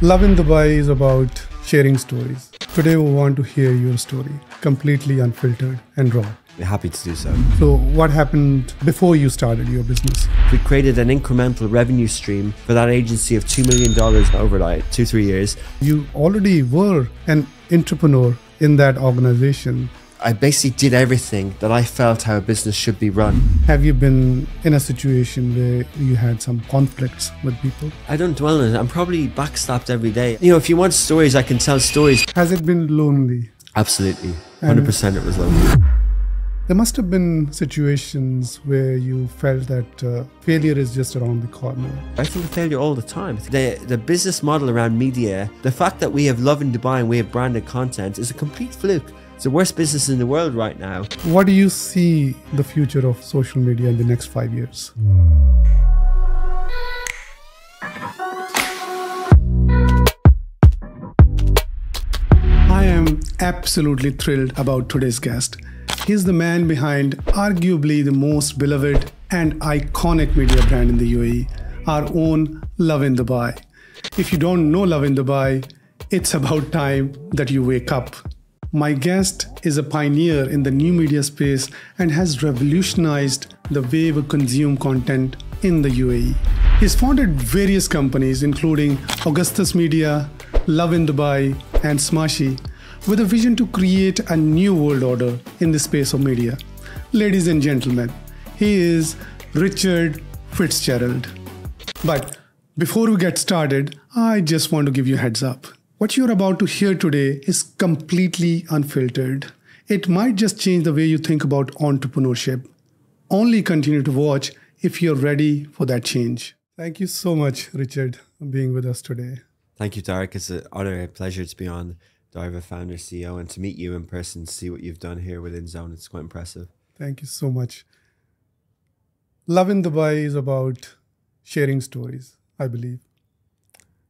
Lovin Dubai is about sharing stories. Today we want to hear your story, completely unfiltered and raw. We're happy to do so. So what happened before you started your business? We created an incremental revenue stream for that agency of $2 million over like 2-3 years. You already were an entrepreneur in that organization. I basically did everything that I felt how a business should be run. Have you been in a situation where you had some conflicts with people? I don't dwell on it. I'm probably backstabbed every day. You know, if you want stories, I can tell stories. Has it been lonely? Absolutely. 100% it was lonely. There must have been situations where you felt that failure is just around the corner. I think of failure all the time. The business model around media, the fact that we have Lovin Dubai and we have branded content is a complete fluke. It's the worst business in the world right now. What do you see the future of social media in the next 5 years? I am absolutely thrilled about today's guest. He's the man behind arguably the most beloved and iconic media brand in the UAE, our own Lovin Dubai. If you don't know Lovin Dubai, it's about time that you wake up. My guest is a pioneer in the new media space and has revolutionized the way we consume content in the UAE. He's founded various companies including Augustus Media, Lovin Dubai, and Smashi, with a vision to create a new world order in the space of media. Ladies and gentlemen, he is Richard Fitzgerald. But before we get started, I just want to give you a heads up. What you're about to hear today is completely unfiltered. It might just change the way you think about entrepreneurship. Only continue to watch if you're ready for that change. Thank you so much, Richard, for being with us today. Thank you, Tariq. It's an honor, a pleasure to be on Diver Founder CEO and to meet you in person, see what you've done here within Zone. It's quite impressive. Thank you so much. Lovin Dubai is about sharing stories, I believe.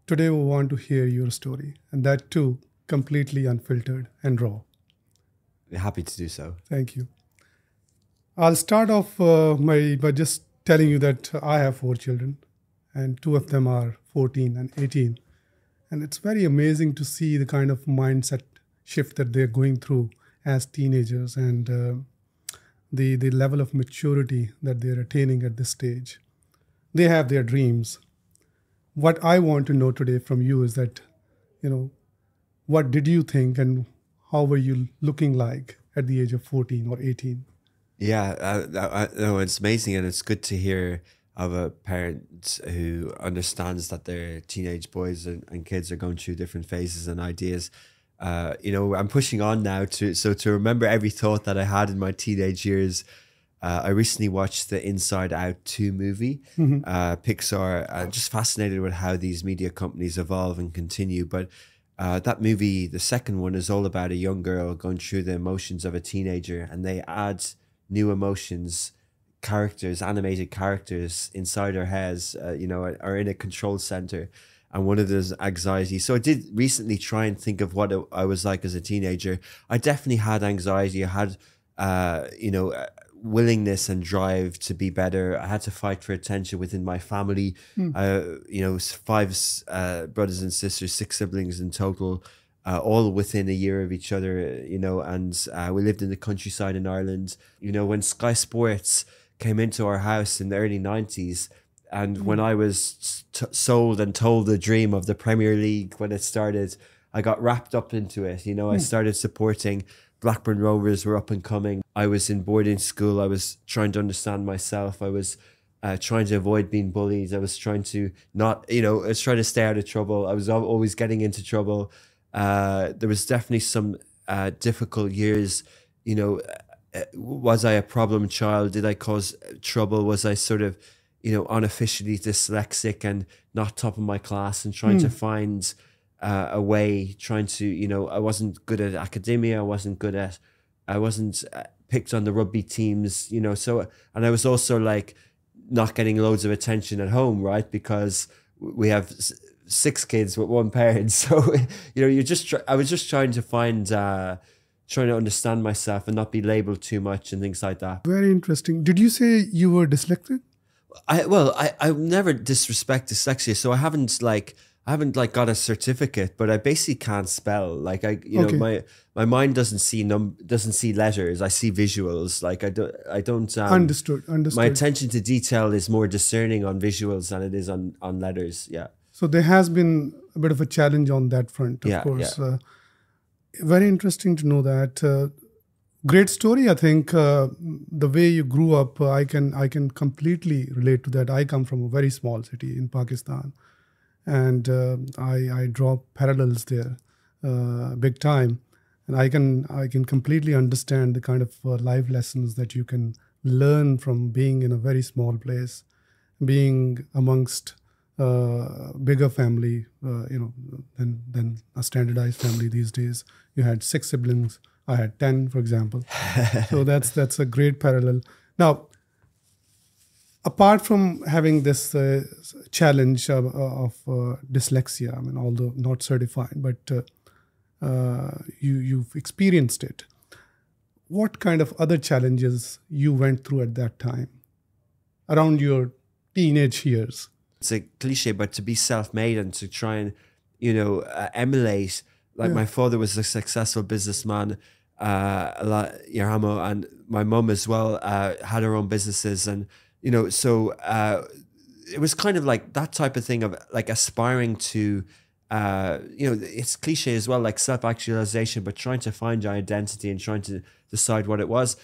Today we want to hear your story, and that too, completely unfiltered and raw. We're happy to do so. Thank you. I'll start off by just telling you that I have 4 children, and 2 of them are 14 and 18. And it's very amazing to see the kind of mindset shift that they're going through as teenagers and the level of maturity that they're attaining at this stage. They have their dreams. What I want to know today from you is that, what did you think and how were you looking like at the age of 14 or 18? Yeah, no, it's amazing, and it's good to hear of a parent who understands that their teenage boys and kids are going through different phases and ideas. I'm pushing on now to remember every thought that I had in my teenage years. I recently watched the Inside Out 2 movie, Pixar. Just fascinated with how these media companies evolve and continue. But that movie, the second one, is all about a young girl going through the emotions of a teenager, and they add new emotions, characters, animated characters inside her heads, are in a control center. And one of those anxiety. So I did recently try and think of what I was like as a teenager. I definitely had anxiety. I had, willingness and drive to be better. I had to fight for attention within my family. 5 brothers and sisters, 6 siblings in total, all within a year of each other, and we lived in the countryside in Ireland. When Sky Sports came into our house in the early 90s, and when I was sold and told the dream of the Premier League when it started, I got wrapped up into it. I started supporting Blackburn Rovers were up and coming. I was in boarding school. I was trying to understand myself. I was trying to avoid being bullied. I was trying to I was trying to stay out of trouble. I was always getting into trouble. There was definitely some difficult years. Was I a problem child? Did I cause trouble? Was I sort of, unofficially dyslexic and not top of my class and trying to find a way, trying to, I wasn't good at academia. I wasn't picked on the rugby teams, so, and I was also like not getting loads of attention at home, right? Because we have 6 kids with 1 parent. So, I was just trying to find, trying to understand myself and not be labeled too much and things like that. Very interesting. Did you say you were dyslexic? I never disrespect dyslexia, so I haven't I haven't like got a certificate, but I basically can't spell. Like you know, my mind doesn't see letters. I see visuals. Like I don't. Understood. My attention to detail is more discerning on visuals than it is on letters. Yeah. So there has been a bit of a challenge on that front, of course. Yeah. Very interesting to know that. Great story. I think the way you grew up, I can completely relate to that. I come from a very small city in Pakistan, and I draw parallels there, big time. And I can completely understand the kind of life lessons that you can learn from being in a very small place, being amongst bigger family, than a standardized family these days. You had 6 siblings. I had 10, for example. So that's a great parallel. Now, apart from having this challenge of dyslexia, I mean, although not certified, but you've experienced it. What kind of other challenges you went through at that time, around your teenage years? It's a cliche, but to be self-made and to try and, emulate, like my father was a successful businessman, Yarhamo, and my mum as well had her own businesses, and so it was kind of like that type of thing of like aspiring to it's cliche as well, like self-actualization, but trying to find your identity and trying to decide what it was.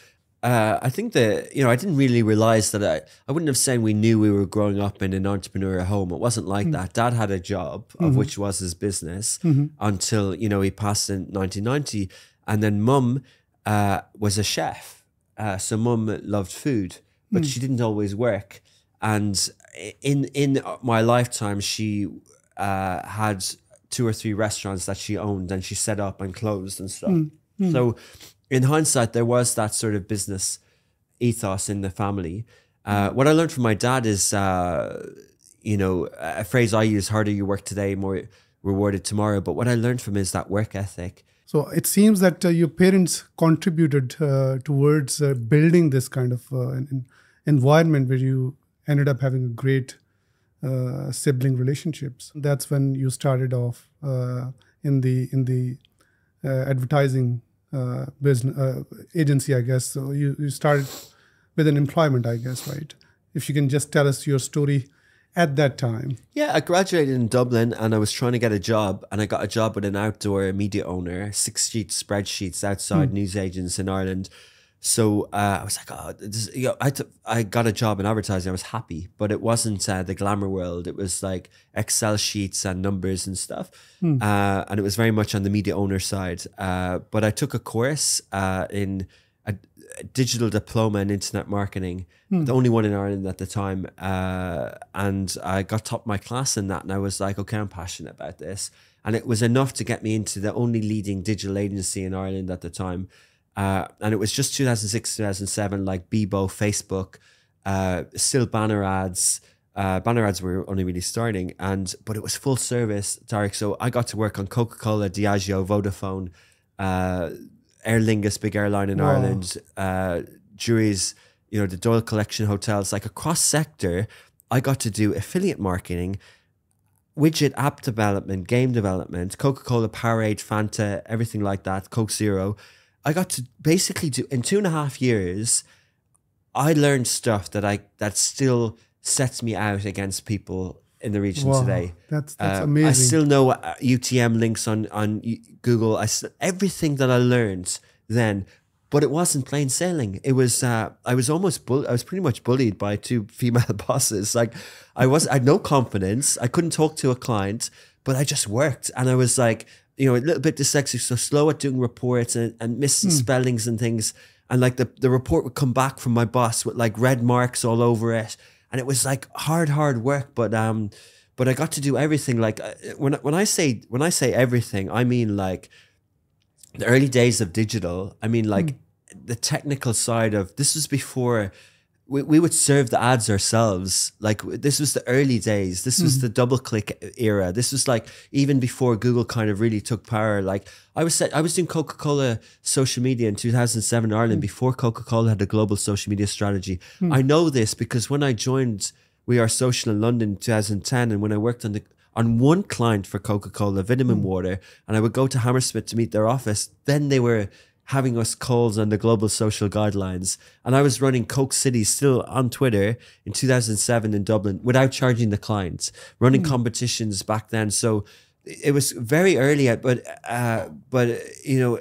I think that, I didn't really realize that I wouldn't have said we knew we were growing up in an entrepreneurial home. It wasn't like that. Dad had a job, of which was his business, until, he passed in 1990. And then mum was a chef. So mum loved food, but she didn't always work. And in my lifetime, she had 2 or 3 restaurants that she owned and she set up and closed and stuff. So in hindsight, there was that sort of business ethos in the family. What I learned from my dad is, a phrase I use: harder you work today, more rewarded tomorrow. But what I learned from him is that work ethic. So it seems that your parents contributed towards building this kind of environment where you ended up having a great sibling relationships. That's when you started off in the advertising business agency, I guess. So you started with an employment, I guess, right? If you can just tell us your story at that time. Yeah, I graduated in Dublin and I was trying to get a job, and I got a job with an outdoor media owner, 6-sheet spreadsheets outside newsagents in Ireland. So I was like, I got a job in advertising. I was happy, but it wasn't the glamour world. It was like Excel sheets and numbers and stuff. And it was very much on the media owner side. But I took a course in a digital diploma in internet marketing, the only one in Ireland at the time. And I got top of my class in that. And I was like, okay, I'm passionate about this. And it was enough to get me into the only leading digital agency in Ireland at the time. And it was just 2006, 2007, like Bebo, Facebook, still banner ads. Banner ads were only really starting, but it was full service, Tariq. So I got to work on Coca-Cola, Diageo, Vodafone, Aer Lingus, big airline in Ireland, Jury's, the Doyle Collection hotels, like across sector. I got to do affiliate marketing, widget app development, game development, Coca-Cola, Powerade, Fanta, everything like that, Coke Zero. I got to basically do, in 2.5 years, I learned stuff that still sets me out against people in the region today. That's amazing. I still know UTM links on Google. Everything that I learned then, but it wasn't plain sailing. It was I was pretty much bullied by 2 female bosses. Like I had no confidence. I couldn't talk to a client, but I just worked, and I was like, a little bit dyslexic, so slow at doing reports and missing spellings and things. And like the report would come back from my boss with like red marks all over it. And it was like hard work. But I got to do everything. Like when I say everything, I mean like the early days of digital. I mean like the technical side of, this was before we would serve the ads ourselves. Like this was the early days. This was the double click era. This was like even before Google kind of really took power. Like I was doing Coca-Cola social media in 2007 in Ireland before Coca-Cola had a global social media strategy. I know this because when I joined We Are Social in London in 2010, and when I worked on on one client for Coca-Cola, vitamin water, and I would go to Hammersmith to meet their office. Then they were having us calls on the global social guidelines. And I was running Coke City still on Twitter in 2007 in Dublin without charging the clients, running competitions back then. So it was very early, but you know,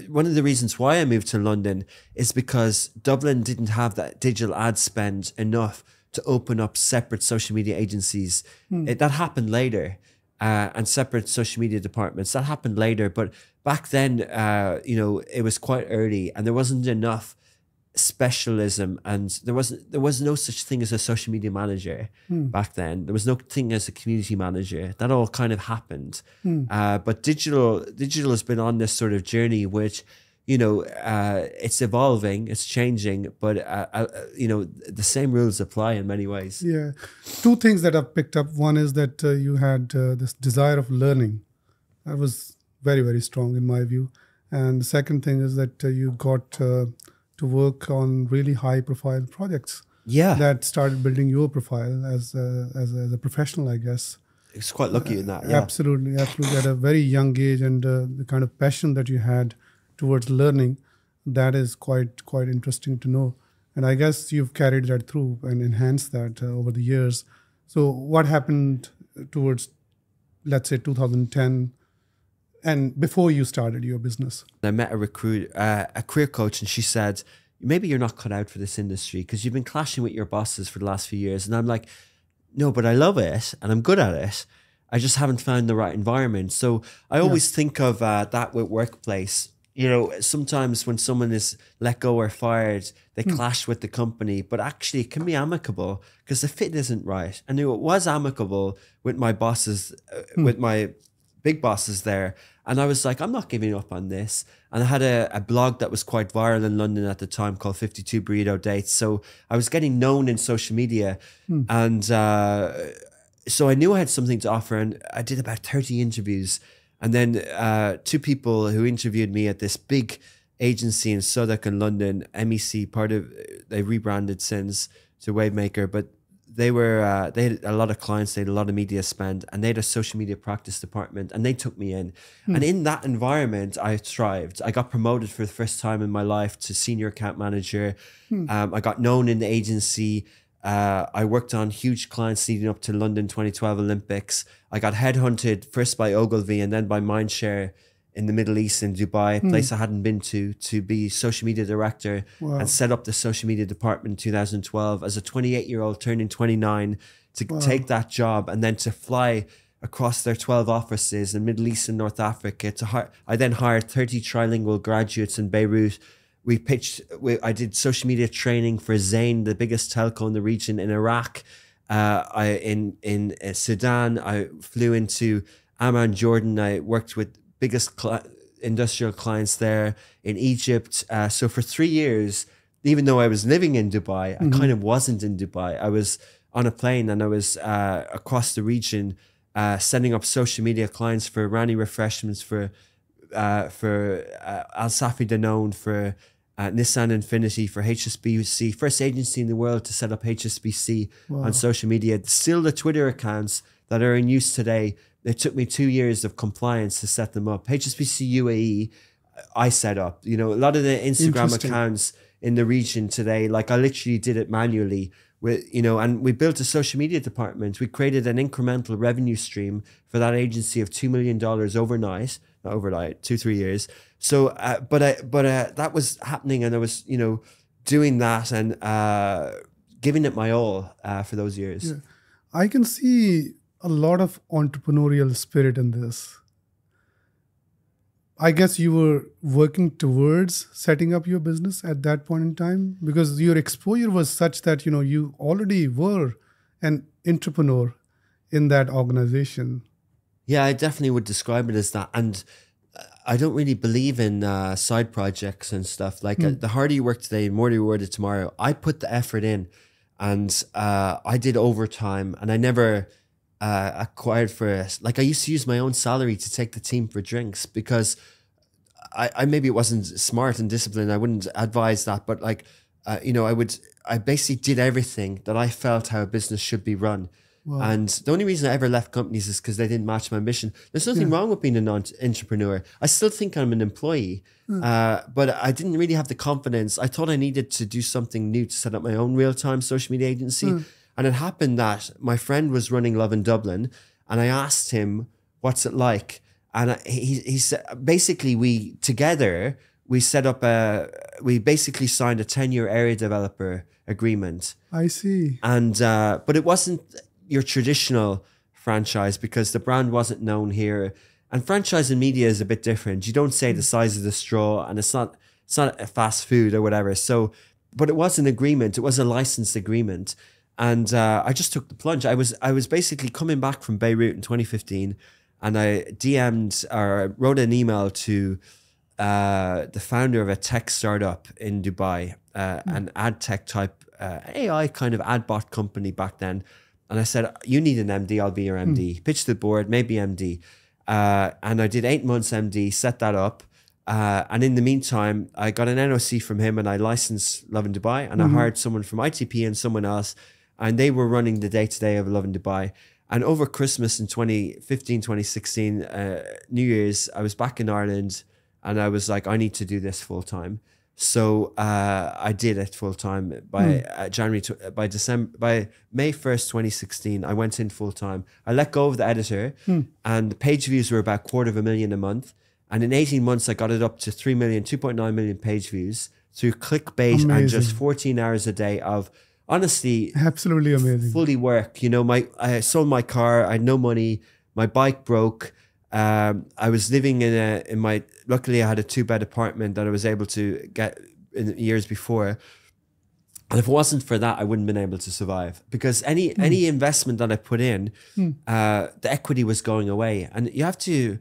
one of the reasons why I moved to London is because Dublin didn't have that digital ad spend enough to open up separate social media agencies. That happened later, and separate social media departments. That happened later, but back then, you know, it was quite early, and there wasn't enough specialism, and there was no such thing as a social media manager back then. There was no thing as a community manager. That all kind of happened. But digital has been on this sort of journey, which, you know, it's evolving, it's changing, but you know, the same rules apply in many ways. Yeah, two things that I've picked up. One is that you had this desire of learning. That was very, very strong in my view. And the second thing is that you got to work on really high profile projects. Yeah, that started building your profile as a professional, I guess. It's quite lucky in that. Yeah. Absolutely at a very young age, and the kind of passion that you had towards learning, that is quite interesting to know. And I guess you've carried that through and enhanced that over the years. So what happened towards, let's say, 2010, and before you started your business? I met a career coach, and she said, maybe you're not cut out for this industry because you've been clashing with your bosses for the last few years. And I'm like, no, but I love it and I'm good at it. I just haven't found the right environment. So I always think of that with workplace. You know, sometimes when someone is let go or fired, they clash with the company, but actually it can be amicable because the fit isn't right. And it was amicable with my bosses, with my big bosses there. And I was like, I'm not giving up on this. And I had a blog that was quite viral in London at the time called 52 Burrito Dates. So I was getting known in social media. And so I knew I had something to offer. And I did about 30 interviews. And then two people who interviewed me at this big agency in Southwark in London, MEC, they rebranded since to Wavemaker, but they had a lot of clients, they had a lot of media spend, and they had a social media practice department, and they took me in. And in that environment, I thrived. I got promoted for the first time in my life to senior account manager. I got known in the agency. I worked on huge clients leading up to London 2012 Olympics. I got headhunted first by Ogilvy and then by Mindshare in the Middle East in Dubai, a place I hadn't been to be social media director and set up the social media department in 2012 as a 28-year-old turning 29 to take that job and then to fly across their 12 offices in Middle East and North Africa. I then hired 30 trilingual graduates in Beirut. I did social media training for Zain, the biggest telco in the region, in Iraq. In Sudan, I flew into Amman, Jordan. I worked with biggest industrial clients there in Egypt. So for 3 years, even though I was living in Dubai, I kind of wasn't in Dubai. I was on a plane and I was across the region setting up social media clients for Rani Refreshments, for Al Safi Danone, for Nissan Infinity, for HSBC, first agency in the world to set up HSBC on social media. Still the Twitter accounts that are in use today, it took me 2 years of compliance to set them up. HSBC UAE, I set up. You know, a lot of the Instagram accounts in the region today, like I literally did it manually. And we built a social media department. We created an incremental revenue stream for that agency of $2 million overnight, not overnight, 2-3 years. So, but that was happening, and I was, doing that and giving it my all for those years. Yeah. I can see a lot of entrepreneurial spirit in this. I guess you were working towards setting up your business at that point in time because your exposure was such that, you already were an entrepreneur in that organization. Yeah, I definitely would describe it as that. And I don't really believe in side projects and stuff. Like the harder you work today, the more you rewarded tomorrow. I put the effort in, and I did overtime, and I never acquired for it. Like I used to use my own salary to take the team for drinks because I maybe it wasn't smart and disciplined. I wouldn't advise that, but I basically did everything that I felt how a business should be run. Wow. And the only reason I ever left companies is because they didn't match my mission. There's nothing wrong with being an entrepreneur. I still think I'm an employee, but I didn't really have the confidence. I thought I needed to do something new to set up my own real-time social media agency. And it happened that my friend was running Lovin Dublin, and I asked him, what's it like? And he said, basically, we set up we basically signed a 10-year area developer agreement. I see. And, but it wasn't your traditional franchise because the brand wasn't known here. And franchise in media is a bit different. You don't say the size of the straw, and it's not a fast food or whatever. So, but it was an agreement. It was a licensed agreement. And I just took the plunge. I was basically coming back from Beirut in 2015, and I DM'd or wrote an email to the founder of a tech startup in Dubai, an ad tech type AI kind of ad bot company back then. And I said, you need an MD, I'll be your MD. Pitch the board, maybe MD. And I did 8 months MD, set that up. And in the meantime, I got an NOC from him, and I licensed Lovin Dubai, and I hired someone from ITP and someone else, and they were running the day-to-day of Lovin Dubai. And over Christmas in 2015, 2016, New Year's, I was back in Ireland, and I was like, I need to do this full time. So I did it full time by by May 1st, 2016. I went in full time. I let go of the editor, and the page views were about 250,000 a month. And in 18 months, I got it up to 3 million, 2.9 million page views through clickbait. Amazing. And just 14 hours a day of, honestly, absolutely amazing, fully work. You know, I sold my car. I had no money. My bike broke. I was living luckily I had a 2-bed apartment that I was able to get in the years before. And if it wasn't for that, I wouldn't have been able to survive, because any investment that I put in, the equity was going away. And you have to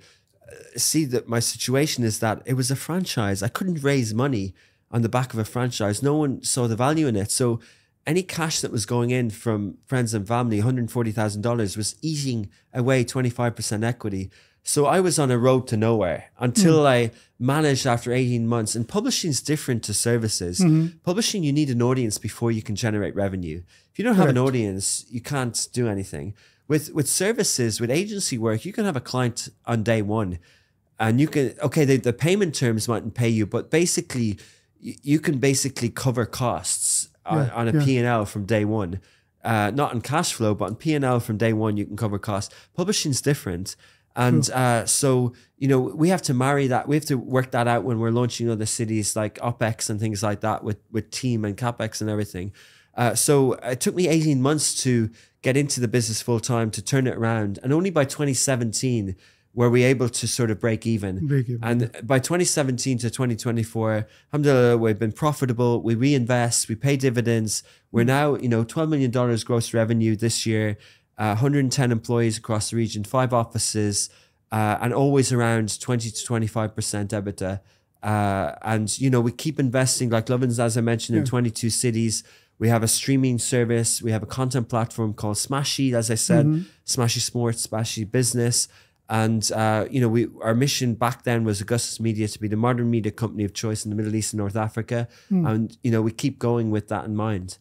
see that my situation is that it was a franchise. I couldn't raise money on the back of a franchise. No one saw the value in it. So any cash that was going in from friends and family, $140,000, was eating away 25% equity. So I was on a road to nowhere until I managed, after 18 months. And publishing is different to services. Publishing, you need an audience before you can generate revenue. If you don't have an audience, you can't do anything. With services, with agency work, you can have a client on day one, and you can, the payment terms mightn't pay you, but basically you can basically cover costs on a P&L from day one. Not on cash flow, but on P&L from day one, you can cover costs. Publishing's different. And so, you know, we have to marry that. We have to work that out when we're launching other cities, like OPEX and things like that, with team and CapEx and everything. So it took me 18 months to get into the business full time, to turn it around. And only by 2017 were we able to sort of break even. And by 2017 to 2024, alhamdulillah, we've been profitable. We reinvest, we pay dividends. We're now, you know, $12 million gross revenue this year, 110 employees across the region, 5 offices, and always around 20 to 25% EBITDA. And, you know, we keep investing, like Lovin's, as I mentioned, in 22 cities. We have a streaming service. We have a content platform called Smashy, as I said, Smashy Sports, Smashy Business. And, you know, our mission back then was Augustus Media to be the modern media company of choice in the Middle East and North Africa. And, you know, we keep going with that in mind.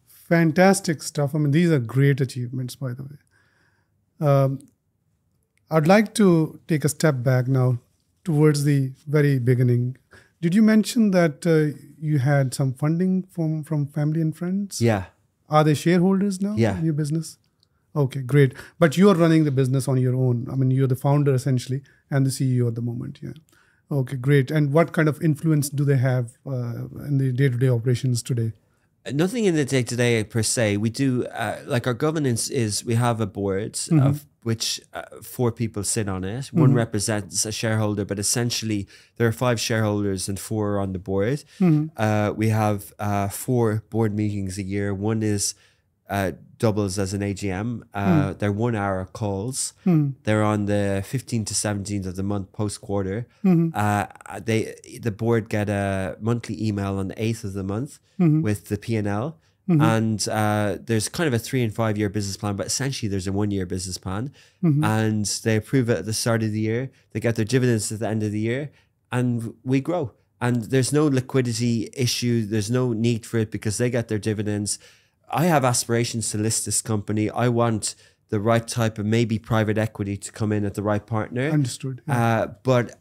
Fantastic stuff. I mean, these are great achievements, by the way. I'd like to take a step back now towards the very beginning. Did you mention that you had some funding from family and friends? Yeah. Are they shareholders now in your business? Okay, great. But you are running the business on your own. I mean, you're the founder essentially and the CEO at the moment. Yeah. Okay, great. And what kind of influence do they have in the day-to-day operations today? Nothing in the day-to-day per se. We do, like our governance is, we have a board of which 4 people sit on it. One represents a shareholder, but essentially there are 5 shareholders and 4 are on the board. We have 4 board meetings a year. One is doubles as an AGM. They're 1-hour calls. They're on the 15th to 17th of the month post-quarter. The board get a monthly email on the 8th of the month with the P&L. And there's kind of a 3 and 5 year business plan, but essentially there's a 1 year business plan. And they approve it at the start of the year. They get their dividends at the end of the year, and we grow. And there's no liquidity issue. There's no need for it because they get their dividends. I have aspirations to list this company. I want the right type of maybe private equity to come in at the right partner. Understood. Yeah. But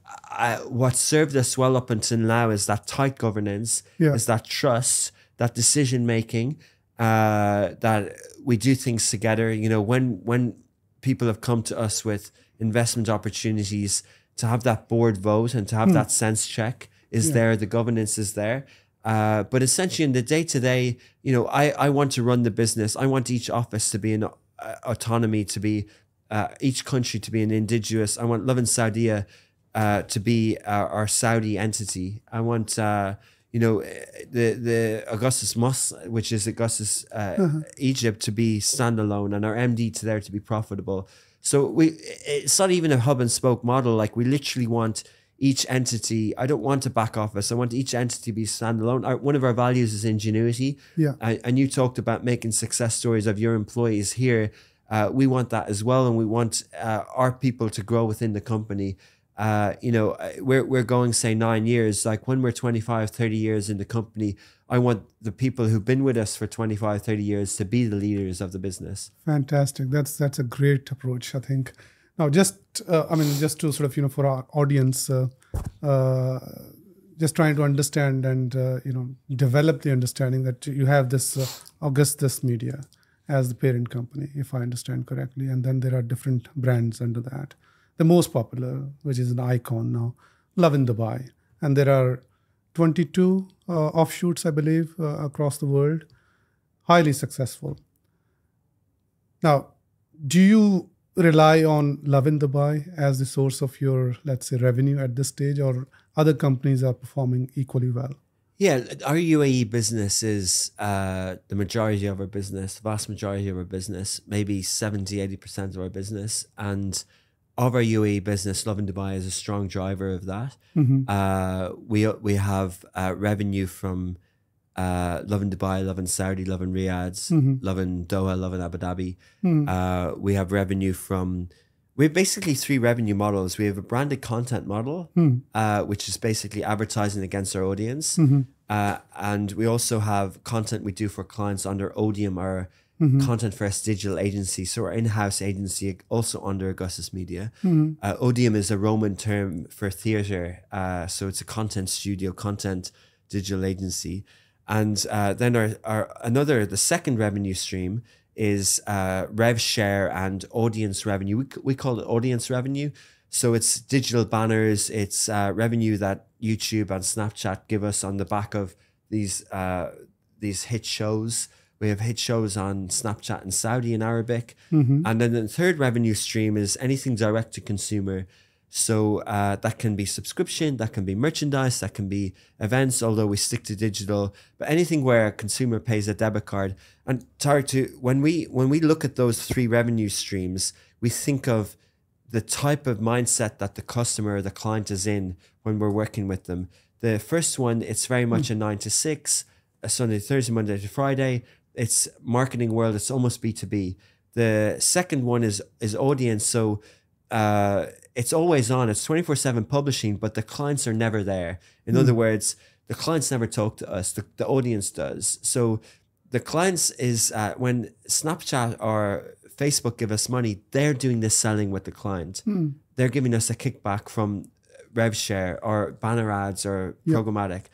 what served us well up until now is that tight governance, is that trust, that decision making, that we do things together. You know, when people have come to us with investment opportunities, to have that board vote and to have that sense check is there, the governance is there. But essentially in the day-to-day, you know, I want to run the business. I want each office to be in autonomy, to be each country to be an indigenous. I want Lovin Saudia to be our Saudi entity. I want you know, the Augustus which is Augustus Egypt, to be standalone, and our MD to be profitable. So it's not even a hub and spoke model. Like, we literally want each entity. I don't want a back office. I want each entity to be standalone. One of our values is ingenuity. Yeah. And you talked about making success stories of your employees here. We want that as well. And we want our people to grow within the company. You know, we're going, say, 9 years. Like, when we're 25, 30 years in the company, I want the people who've been with us for 25, 30 years to be the leaders of the business. Fantastic. That's a great approach, I think. Now, just to sort of, you know, for our audience, just trying to understand and, you know, develop the understanding that you have this Augustus Media as the parent company, if I understand correctly. And then there are different brands under that. The most popular, which is an icon now, Lovin Dubai. And there are 22 offshoots, I believe, across the world, highly successful. Now, do you rely on Lovin Dubai as the source of your, let's say, revenue at this stage, or other companies are performing equally well? Yeah, our UAE business is the majority of our business, the vast majority of our business, maybe 70, 80% of our business. And of our UAE business, Lovin Dubai is a strong driver of that. We have revenue from Lovin Dubai, Lovin Saudi, Lovin Riyadh, Lovin Doha, Lovin Abu Dhabi. We have revenue from, we have basically 3 revenue models. We have a branded content model, which is basically advertising against our audience. And we also have content we do for clients under Odium, our content first digital agency. So our in-house agency, also under Augustus Media. Odium is a Roman term for theater. So it's a content studio, content digital agency. And then the second revenue stream is rev share and audience revenue. We call it audience revenue. So it's digital banners, it's revenue that YouTube and Snapchat give us on the back of these hit shows. We have hit shows on Snapchat and Saudi in Arabic. And then the third revenue stream is anything direct to consumer. So that can be subscription, that can be merchandise, that can be events, although we stick to digital, but anything where a consumer pays a debit card. And Tariq, when we look at those 3 revenue streams, we think of the type of mindset that the customer or the client is in when we're working with them. The first one, it's very much a 9 to 6, a Sunday, Thursday, Monday to Friday. It's marketing world, it's almost B2B. The second one is audience. So it's always on, it's 24/7 publishing, but the clients are never there. In other words, the clients never talk to us, the audience does. So the clients is when Snapchat or Facebook give us money, they're doing this selling with the client. They're giving us a kickback from rev share or banner ads or programmatic.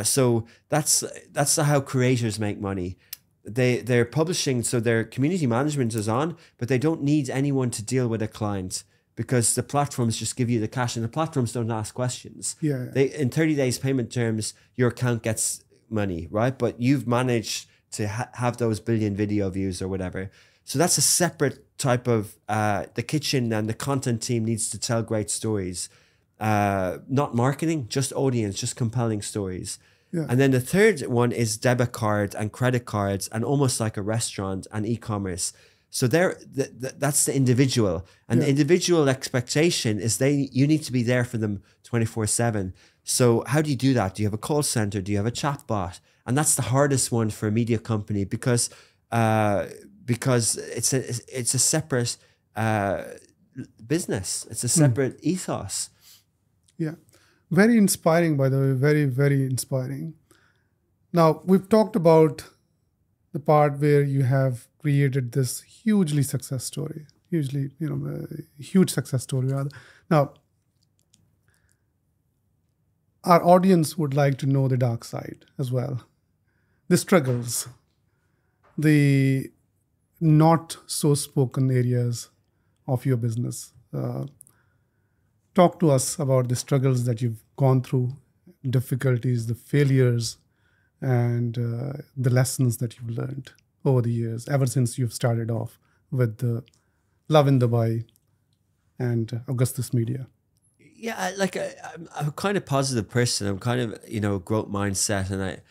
So that's how creators make money. They're publishing, so their community management is on, but they don't need anyone to deal with a client because the platforms just give you the cash, and the platforms don't ask questions. They, in 30 days payment terms, your account gets money, right? But you've managed to have those billion video views or whatever. So that's a separate type of, the kitchen and the content team needs to tell great stories. Not marketing, just audience, just compelling stories. And then the third one is debit card and credit cards, and almost like a restaurant and e-commerce. So that's the individual, and the individual expectation is you need to be there for them 24/7. So how do you do that? Do you have a call center? Do you have a chat bot? And that's the hardest one for a media company because it's a separate business. It's a separate ethos. Yeah. Very inspiring, by the way, very, very inspiring. Now, we've talked about the part where you have created this hugely success story, hugely, huge success story rather. Now, our audience would like to know the dark side as well, the struggles, the not so spoken areas of your business. Talk to us about the struggles that you've gone through, difficulties, the failures, and the lessons that you've learned over the years, ever since you've started off with the Lovin Dubai and Augustus Media. Yeah, I'm a kind of positive person. I'm kind of, growth mindset, and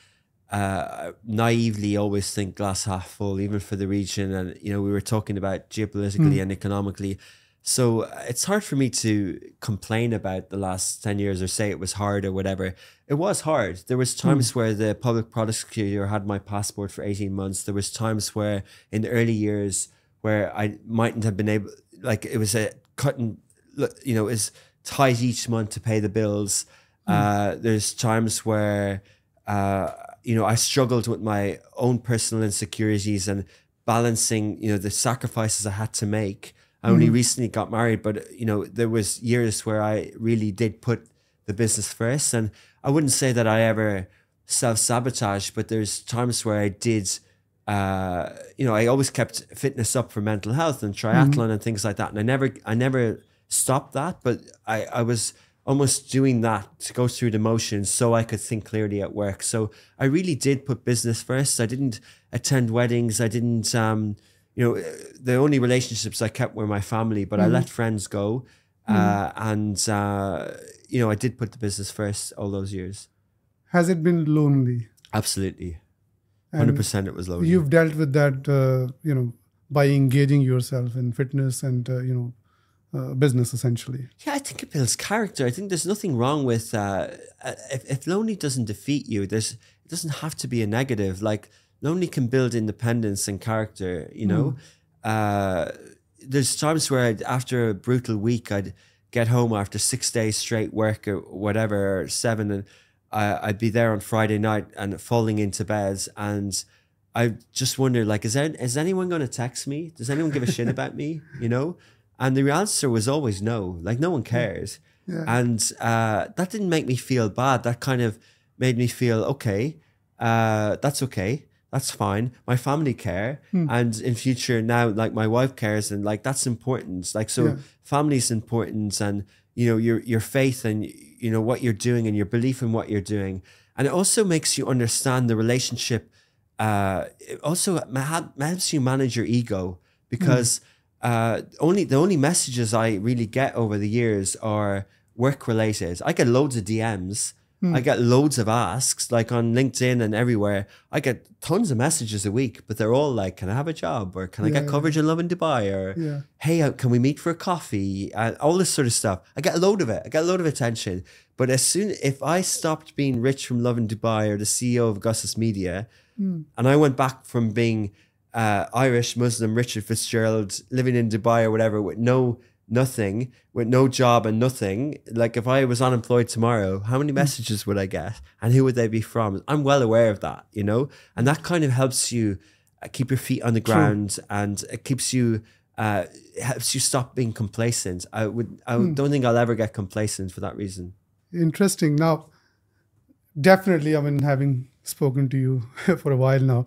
I naively always think glass half full, even for the region. And, we were talking about geopolitically and economically. So it's hard for me to complain about the last 10 years or say it was hard or whatever. It was hard. There was times where the public prosecutor had my passport for 18 months. There was times where in the early years where I mightn't have been able, it was a cut and, it was tight each month to pay the bills. There's times where, I struggled with my own personal insecurities and balancing, the sacrifices I had to make. I only recently got married, but, there was years where I really did put the business first. And I wouldn't say that I ever self-sabotaged, but there's times where I did, I always kept fitness up for mental health and triathlon and things like that. And I never stopped that, but I was almost doing that to go through the motions so I could think clearly at work. So I really did put business first. I didn't attend weddings. I didn't, the only relationships I kept were my family, but I let friends go. And I did put the business first all those years. Has it been lonely? Absolutely. 100% it was lonely. You've dealt with that, by engaging yourself in fitness and, business essentially. Yeah, I think it builds character. I think there's nothing wrong with, if lonely doesn't defeat you, it doesn't have to be a negative. Lonely can build independence and character, There's times where after a brutal week, I'd get home after 6 days straight work or whatever, or 7, and I'd be there on Friday night and falling into bed. And I just wonder, is anyone going to text me? Does anyone give a shit about me, And the answer was always no, no one cares. Yeah. And that didn't make me feel bad. That kind of made me feel, okay, that's okay. That's fine. My family care. And in future now, my wife cares, and that's important. Family's important, and, your faith and, what you're doing and your belief in what you're doing. And it also makes you understand the relationship. It also helps you manage your ego, because the only messages I really get over the years are work related. I get loads of DMs. I get loads of asks, on LinkedIn and everywhere. I get tons of messages a week, but they're all can I have a job? Or can I get coverage in Lovin Dubai? Or, hey, can we meet for a coffee? All this sort of stuff. I get a load of it. I get a load of attention. But if I stopped being rich from Lovin Dubai or the CEO of Augustus Media, and I went back from being Irish, Muslim, Richard Fitzgerald, living in Dubai or whatever, with nothing, with no job and nothing. If I was unemployed tomorrow, how many messages would I get, and who would they be from? I'm well aware of that, and that kind of helps you keep your feet on the ground, and it keeps you, helps you stop being complacent. I don't think I'll ever get complacent for that reason. Interesting. Now, definitely, having spoken to you for a while now,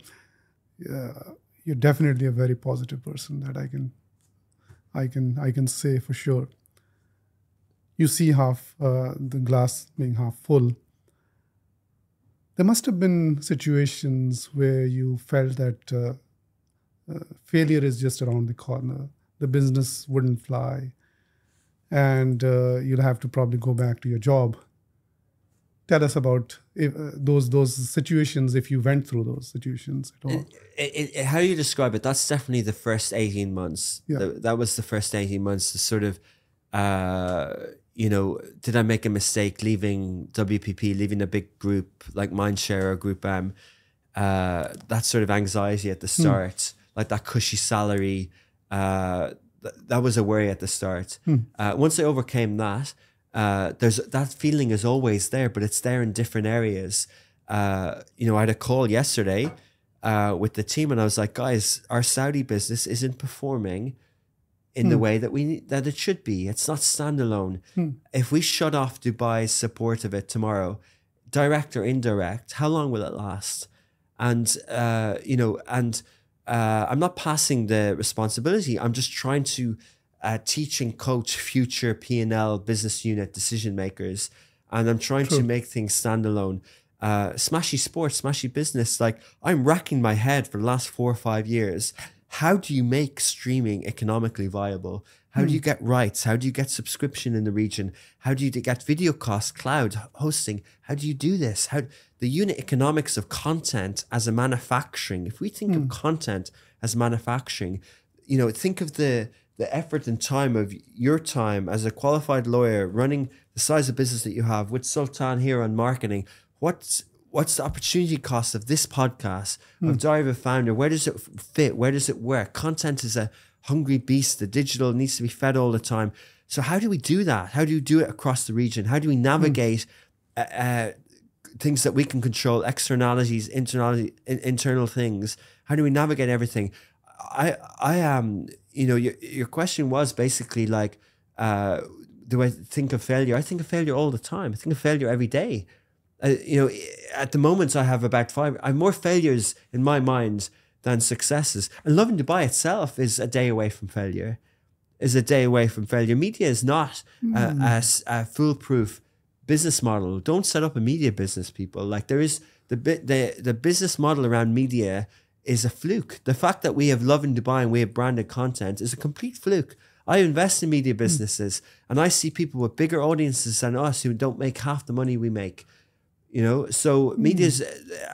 you're definitely a very positive person that I can say for sure. You see the glass being half full. There must have been situations where you felt that failure is just around the corner. The business wouldn't fly, and you'll have to probably go back to your job. Tell us about those situations, if you went through those situations at all. How you describe it, that's definitely the first 18 months. Yeah. That was the first 18 months to sort of, did I make a mistake leaving WPP, leaving a big group like Mindshare or Group M? That sort of anxiety at the start, that cushy salary, that was a worry at the start. Once I overcame that, there's that feeling is always there, but it's there in different areas. I had a call yesterday with the team, and I was like, guys, our Saudi business isn't performing in the way that it should be. It's not standalone. If we shut off Dubai's support of it tomorrow, direct or indirect, how long will it last? And I'm not passing the responsibility. I'm just trying to teach and coach future P&L business unit decision makers, and I'm trying to make things standalone. Smashy sports, smashy business. Like, I'm racking my head for the last 4 or 5 years. How do you make streaming economically viable? How do you get rights? How do you get subscription in the region? How do you get video costs, cloud hosting? How do you do this? How the unit economics of content as a manufacturing? If we think of content as manufacturing, think of the effort and time of your time as a qualified lawyer running the size of business that you have with Sultan here on marketing. What's the opportunity cost of this podcast, of Diary of a Founder? Where does it fit? Where does it work? Content is a hungry beast. The digital needs to be fed all the time. So how do we do that? How do you do it across the region? How do we navigate things that we can control, externalities, internal things? How do we navigate everything? Your question was basically like, do I think of failure? I think of failure all the time. I think of failure every day. At the moment I have about 5. I have more failures in my mind than successes. And Lovin Dubai itself is a day away from failure. Media is not a foolproof business model. Don't set up a media business, people. Like, there is the business model around media is a fluke. The fact that we have Lovin Dubai and we have branded content is a complete fluke. I invest in media businesses and I see people with bigger audiences than us who don't make half the money we make. So media is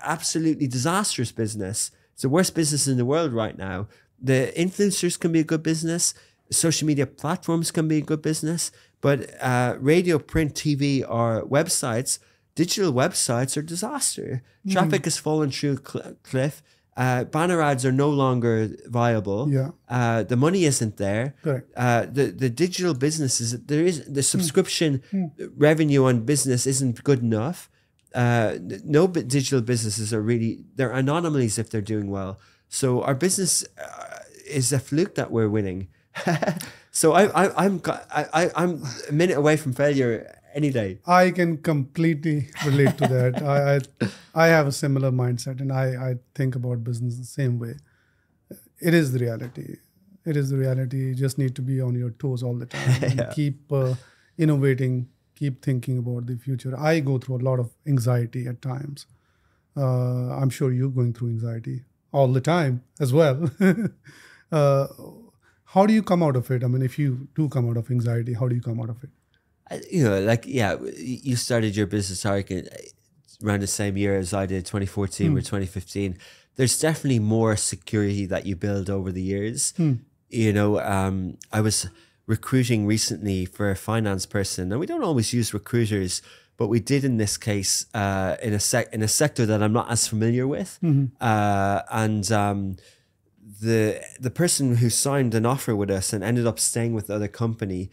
absolutely disastrous business. It's the worst business in the world right now. The influencers can be a good business. Social media platforms can be a good business. But radio, print, TV, or websites, digital websites are disaster. Traffic has fallen through a cliff. Banner ads are no longer viable. Yeah. The money isn't there. The digital businesses, the subscription revenue on business isn't good enough. No digital businesses they're anomalies if they're doing well. So our business is a fluke that we're winning. So I'm a minute away from failure any day. I can completely relate to that. I have a similar mindset, and I think about business the same way. It is the reality. You just need to be on your toes all the time and keep innovating. Keep thinking about the future. I go through a lot of anxiety at times. I'm sure you're going through anxiety all the time as well. How do you come out of it? I mean, if you do come out of anxiety, how do you come out of it? You started your business, Tariq, around the same year as I did, 2014 or 2015. There's definitely more security that you build over the years. I was recruiting recently for a finance person, and we don't always use recruiters, but we did in this case in a sector that I'm not as familiar with. The person who signed an offer with us and ended up staying with the other company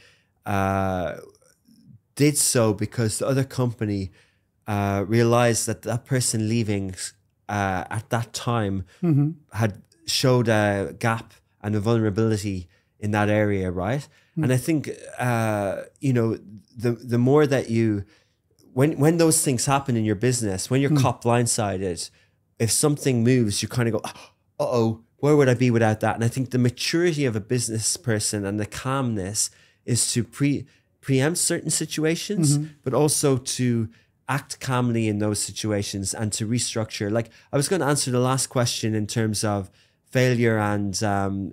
did so because the other company realized that person leaving at that time had showed a gap and a vulnerability in that area, right? And I think, the more that when those things happen in your business, when you're caught blindsided, if something moves, you kind of go, uh-oh, where would I be without that? And I think the maturity of a business person and the calmness is to preempt certain situations, but also to act calmly in those situations and to restructure. Like, I was going to answer the last question in terms of failure and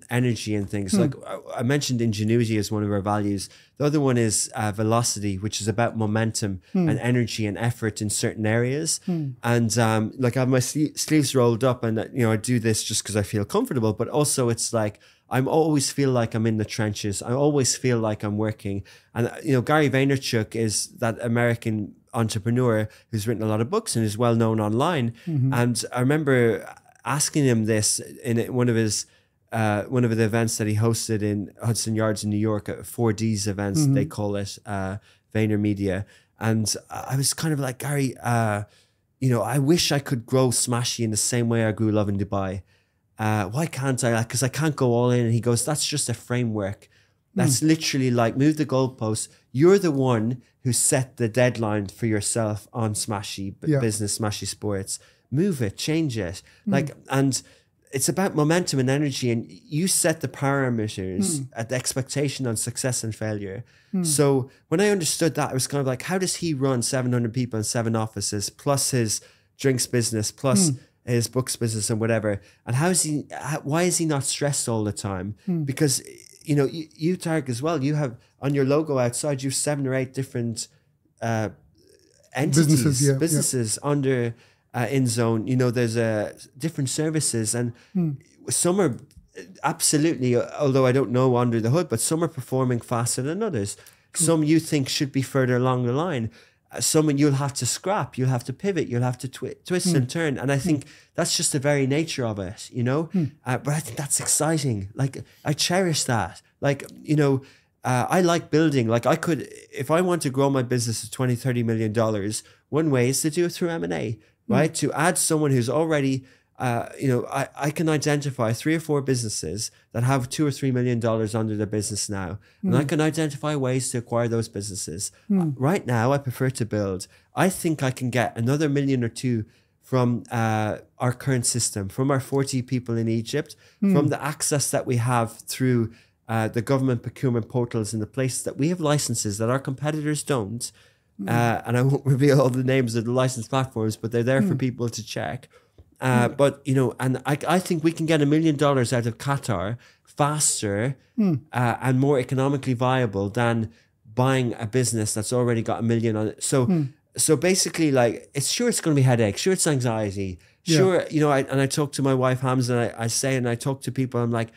energy and things. Like I mentioned, ingenuity is one of our values. The other one is velocity, which is about momentum and energy and effort in certain areas. And like, I have my sleeves rolled up, and I do this just because I feel comfortable, but also it's like I always feel like I'm in the trenches. I always feel like I'm working. And Gary Vaynerchuk is that American entrepreneur who's written a lot of books and is well known online. And I remember asking him this in one of the events that he hosted in Hudson Yards in New York, at 4Ds events, they call it, Vayner Media. And I was kind of like, Gary, you know, I wish I could grow Smashy in the same way I grew Lovin Dubai. Why can't I? Because I can't go all in. And he goes, that's just a framework. That's literally like, move the goalposts. You're the one who set the deadline for yourself on Smashy business, Smashy sports. Move it, change it. Like, and it's about momentum and energy, and you set the parameters at the expectation on success and failure. So when I understood that, I was kind of like, how does he run 700 people in 7 offices, plus his drinks business, plus his books business and whatever? And why is he not stressed all the time? Because, you know, you Tariq as well, you have on your logo outside, you have 7 or 8 different entities, businesses under InZone. You know, there's different services, and some are absolutely, although I don't know under the hood, but some are performing faster than others. Some you think should be further along the line. Some you'll have to scrap, you'll have to pivot, you'll have to twist and turn. And I think that's just the very nature of it, you know? But I think that's exciting. Like, I cherish that. Like, you know, I like building. Like, I could, if I want to grow my business to $20, $30 million, one way is to do it through M&A, right? To add someone who's already, you know, I can identify 3 or 4 businesses that have $2 or $3 million under their business now. And I can identify ways to acquire those businesses. Right now, I prefer to build. I think I can get another $1 million or $2 million from our current system, from our 40 people in Egypt, from the access that we have through the government procurement portals in the places that we have licenses that our competitors don't. And I won't reveal all the names of the licensed platforms, but they're there for people to check. But, you know, and I think we can get $1 million out of Qatar faster and more economically viable than buying a business that's already got $1 million on it. So basically, like, it's going to be headache. Sure, it's anxiety. Sure, you know, I talk to my wife, Hamza, and I talk to people, I'm like,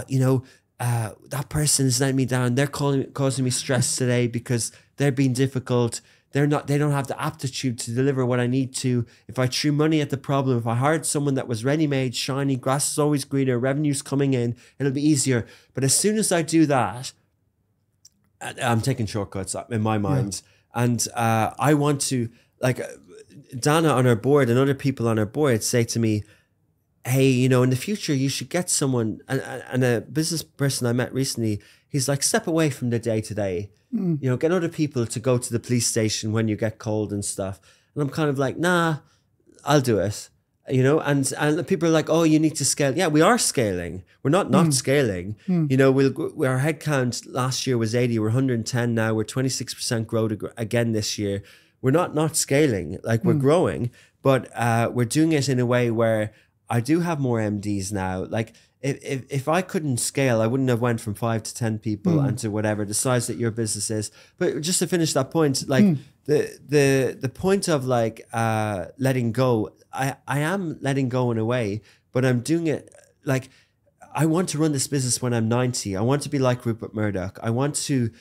you know, that person is letting me down. They're causing me stress today because they're being difficult. They don't have the aptitude to deliver what I need to. If I threw money at the problem, if I hired someone that was ready-made, shiny, grass is always greener, revenue's coming in, it'll be easier. But as soon as I do that, I'm taking shortcuts in my mind. And I want to, like, Dana on our board and other people on our board say to me, hey, you know, in the future, you should get someone, and a business person I met recently, he's like, step away from the day-to-day. You know, get other people to go to the police station when you get cold and stuff. And I'm kind of like, nah, I'll do it. You know, and people are like, oh, you need to scale. Yeah, we are scaling. We're not scaling. You know, our headcount last year was 80. We're 110 now. We're 26% growth again this year. We're not scaling. Like, we're growing, but we're doing it in a way where I do have more MDs now. Like, if I couldn't scale, I wouldn't have went from 5 to 10 people and to whatever the size that your business is. But just to finish that point, like the point of like letting go, I am letting go in a way, but I'm doing it like, I want to run this business when I'm 90. I want to be like Rupert Murdoch. I want to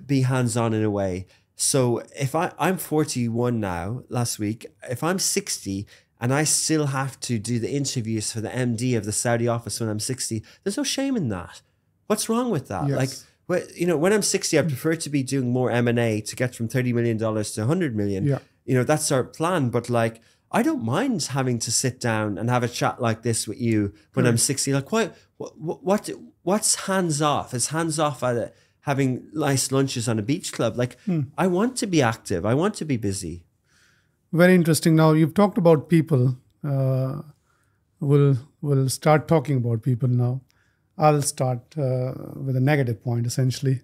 be hands-on in a way. So if I'm 41 now, last week, if I'm 60, and I still have to do the interviews for the MD of the Saudi office when I'm 60, there's no shame in that. What's wrong with that? Like, well, you know, when I'm 60, I prefer to be doing more M&A to get from $30 million to $100 million. You know, that's our plan. But like, I don't mind having to sit down and have a chat like this with you when I'm 60. Like, what's hands off? Is hands off at having nice lunches on a beach club? Like, I want to be active. I want to be busy. Very interesting. Now, you've talked about people. We'll start talking about people now. I'll start with a negative point, essentially.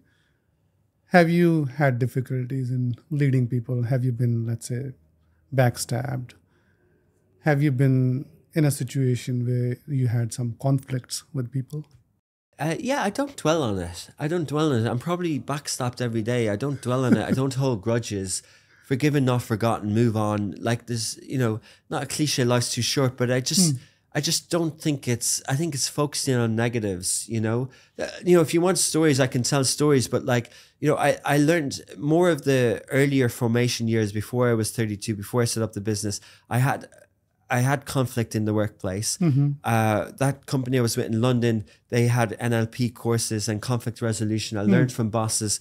Have you had difficulties in leading people? Have you been, let's say, backstabbed? Have you been in a situation where you had some conflicts with people? Yeah, I don't dwell on it. I'm probably backstabbed every day. I don't dwell on it. I don't hold grudges. Forgiven, not forgotten, move on. Like, there's, you know, not a cliche, life's too short, but I just don't think I think it's focusing on negatives, you know? You know, if you want stories, I can tell stories, but like, you know, I learned more of the earlier formation years before I was 32, before I set up the business. I had conflict in the workplace. That company I was with in London, they had NLP courses and conflict resolution. I learned from bosses.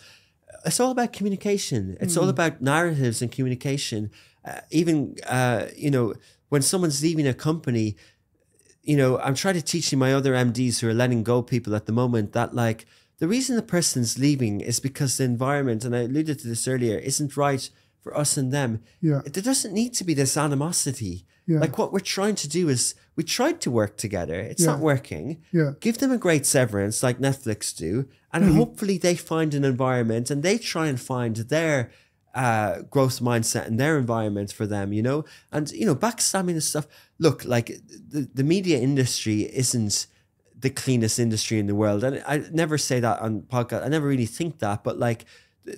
it's all about communication. It's all about narratives and communication. Even, you know, when someone's leaving a company, you know, I'm trying to teach my other MDs who are letting go people at the moment that, like, the reason the person's leaving is because the environment, and I alluded to this earlier, isn't right for us and them. Yeah. There doesn't need to be this animosity. Yeah. Like, what we're trying to do is, we tried to work together. It's not working. Yeah. Give them a great severance like Netflix do. And hopefully they find an environment and they try and find their growth mindset and their environment for them, you know? And, you know, backstabbing and stuff. Look, like, the media industry isn't the cleanest industry in the world. And I never say that on podcast. I never really think that. But, like,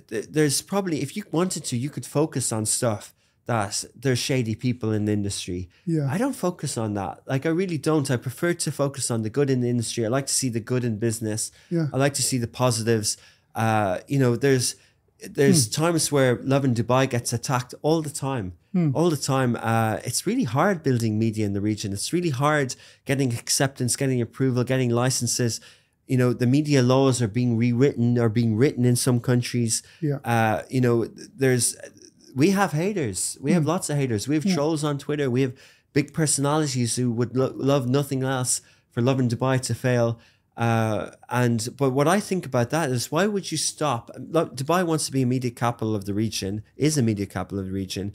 there's probably, if you wanted to, you could focus on stuff that there's shady people in the industry. Yeah. I don't focus on that. Like, I really don't. I prefer to focus on the good in the industry. I like to see the good in business. Yeah. I like to see the positives. You know, there's times where Lovin Dubai gets attacked all the time. All the time. It's really hard building media in the region. It's really hard getting acceptance, getting approval, getting licenses. You know, the media laws are being rewritten or being written in some countries. Yeah. You know, we have haters. We have lots of haters. We have trolls on Twitter. We have big personalities who would love nothing else for Lovin Dubai to fail. But what I think about that is, why would you stop? Dubai wants to be a media capital of the region, is a media capital of the region.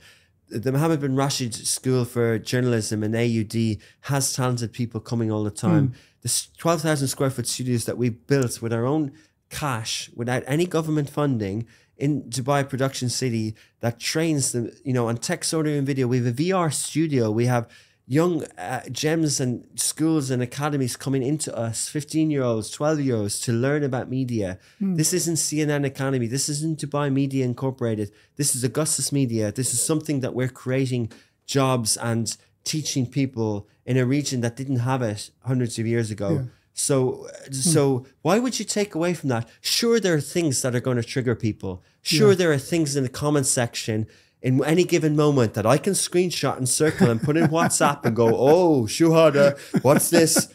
The Mohammed bin Rashid School for Journalism and AUD has talented people coming all the time. The 12,000 square foot studios that we built with our own cash, without any government funding, in Dubai Production City, that trains them, you know, on text, audio and video. We have a VR studio. We have young gems and schools and academies coming into us, 15-year-olds, 12-year-olds, to learn about media. This isn't CNN Academy. This isn't Dubai Media Incorporated. This is Augustus Media. This is something that we're creating jobs and teaching people in a region that didn't have it hundreds of years ago. Yeah. So why would you take away from that? Sure, there are things that are going to trigger people. Sure, there are things in the comment section in any given moment that I can screenshot and circle and put in WhatsApp and go, oh, Shuhada, what's this?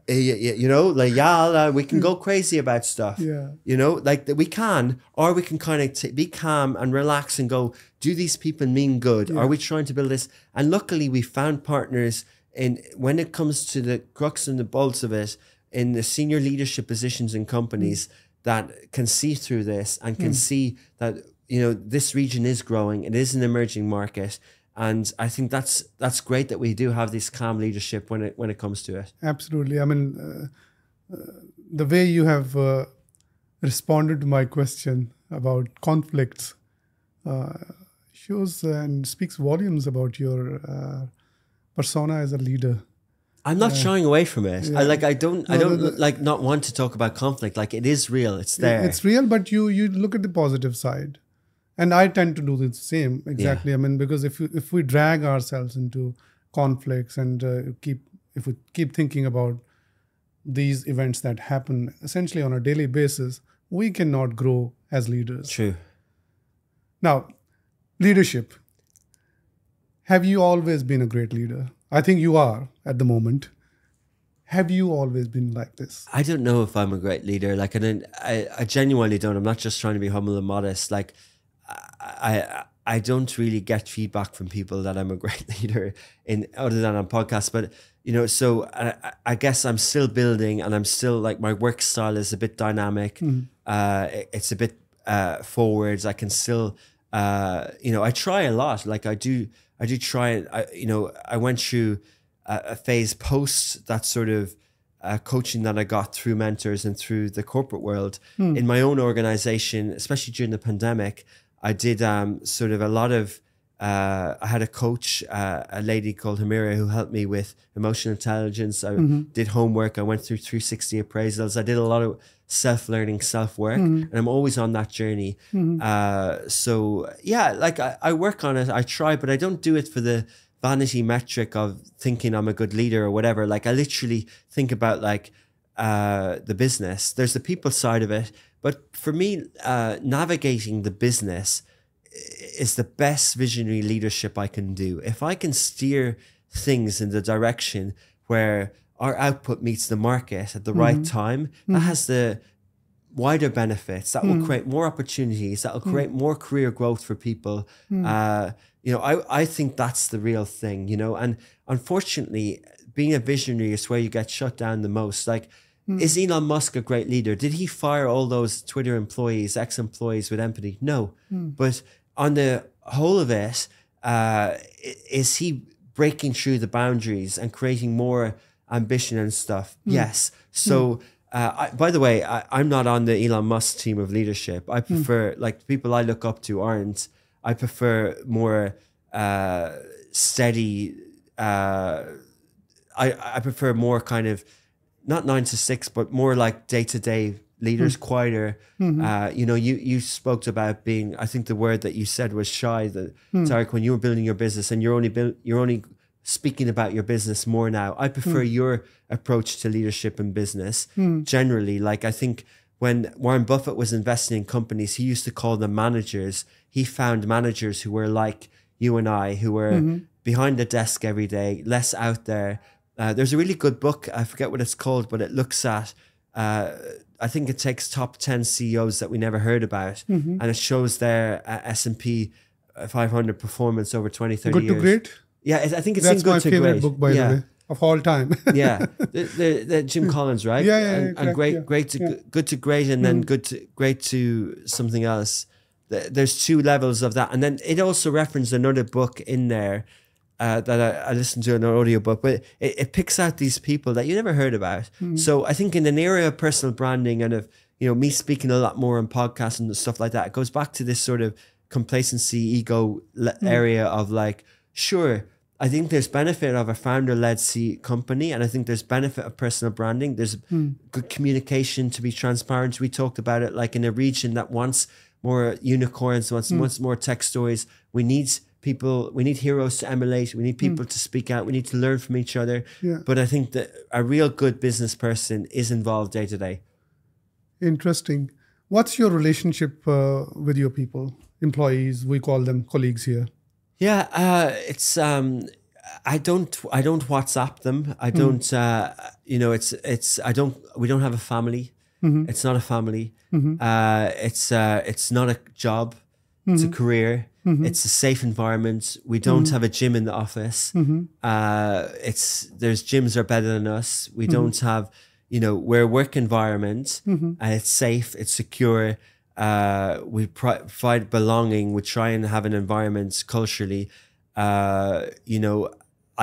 You know, like, we can go crazy about stuff. Yeah. You know, like, that we can, or we can kind of be calm and relax and go, do these people mean good? Are we trying to build this? And luckily we found partners when it comes to the crux and the bolts of it, in the senior leadership positions in companies that can see through this and can see that, you know, this region is growing. It is an emerging market. And I think that's great that we do have this calm leadership when it comes to it. Absolutely. I mean, the way you have responded to my question about conflicts shows and speaks volumes about your persona as a leader. I'm not shying away from it. Yeah. I don't not want to talk about conflict. Like, it is real. It's there. It's real, but you look at the positive side. And I tend to do the same. Exactly. Yeah. I mean, because if we drag ourselves into conflicts and if we keep thinking about these events that happen essentially on a daily basis, we cannot grow as leaders. True. Now, leadership. Have you always been a great leader? I think you are at the moment. Have you always been like this? I don't know if I'm a great leader. Like, I genuinely don't. I'm not just trying to be humble and modest. Like, I don't really get feedback from people that I'm a great leader other than on podcasts. But, you know, so I guess I'm still building, and I'm still, like, my work style is a bit dynamic. It's a bit forwards. I can still, you know, I try a lot. Like, I do try. I went through a phase post that sort of coaching that I got through mentors and through the corporate world in my own organization, especially during the pandemic. I did sort of a lot of, I had a coach, a lady called Hamira, who helped me with emotional intelligence. I did homework. I went through 360 appraisals. I did a lot of self-learning, self-work, and I'm always on that journey. So yeah, like, I work on it. I try, but I don't do it for the vanity metric of thinking I'm a good leader or whatever. Like, I literally think about, like, the business. There's the people side of it. But for me, navigating the business is the best visionary leadership I can do. If I can steer things in the direction where our output meets the market at the right time, that has the wider benefits, that will create more opportunities, that will create more career growth for people. I think that's the real thing, and unfortunately, being a visionary is where you get shut down the most. Like, is Elon Musk a great leader? Did he fire all those Twitter employees, ex-employees with empathy? No. But on the whole of it, is he breaking through the boundaries and creating more ambition and stuff? Yes. So, by the way, I'm not on the Elon Musk team of leadership. I prefer, like, people I look up to aren't. I prefer more steady. I prefer more kind of, not 9 to 6, but more like day-to-day leaders, quieter. You spoke about being, I think the word that you said was shy, that Tariq, when you were building your business, and you're only speaking about your business more now. I prefer your approach to leadership and business generally. Like, I think when Warren Buffett was investing in companies, he used to call them managers. He found managers who were like you and I, who were behind the desk every day, less out there. There's a really good book, I forget what it's called, but it looks at, I think it takes top 10 CEOs that we never heard about, and it shows their S&P 500 performance over 20, 30 years. Good to great? Yeah, I think it's That's in good my to favorite great. book, by the way, of all time. the Jim Collins, right? And great to good to great, and then good to great to something else. There's two levels of that, and then it also referenced another book in there that I listened to, an audiobook, but it picks out these people that you never heard about. So I think in an era of personal branding and of me speaking a lot more on podcasts and stuff like that, it goes back to this sort of complacency, ego area of like, sure, I think there's benefit of a founder-led company, and I think there's benefit of personal branding. There's good communication, to be transparent. We talked about it, like in a region that wants more unicorns, wants more tech stories. We need people, we need heroes to emulate. We need people to speak out. We need to learn from each other. But I think that a real good business person is involved day to day. Interesting. What's your relationship with your people, employees? We call them colleagues here. Yeah, it's I don't WhatsApp them. I don't we don't have a family. It's not a family. It's not a job. It's a career. It's a safe environment. We don't have a gym in the office. There's gyms are better than us. We don't have, we're a work environment, and it's safe, it's secure. We provide belonging. We try and have an environment culturally. I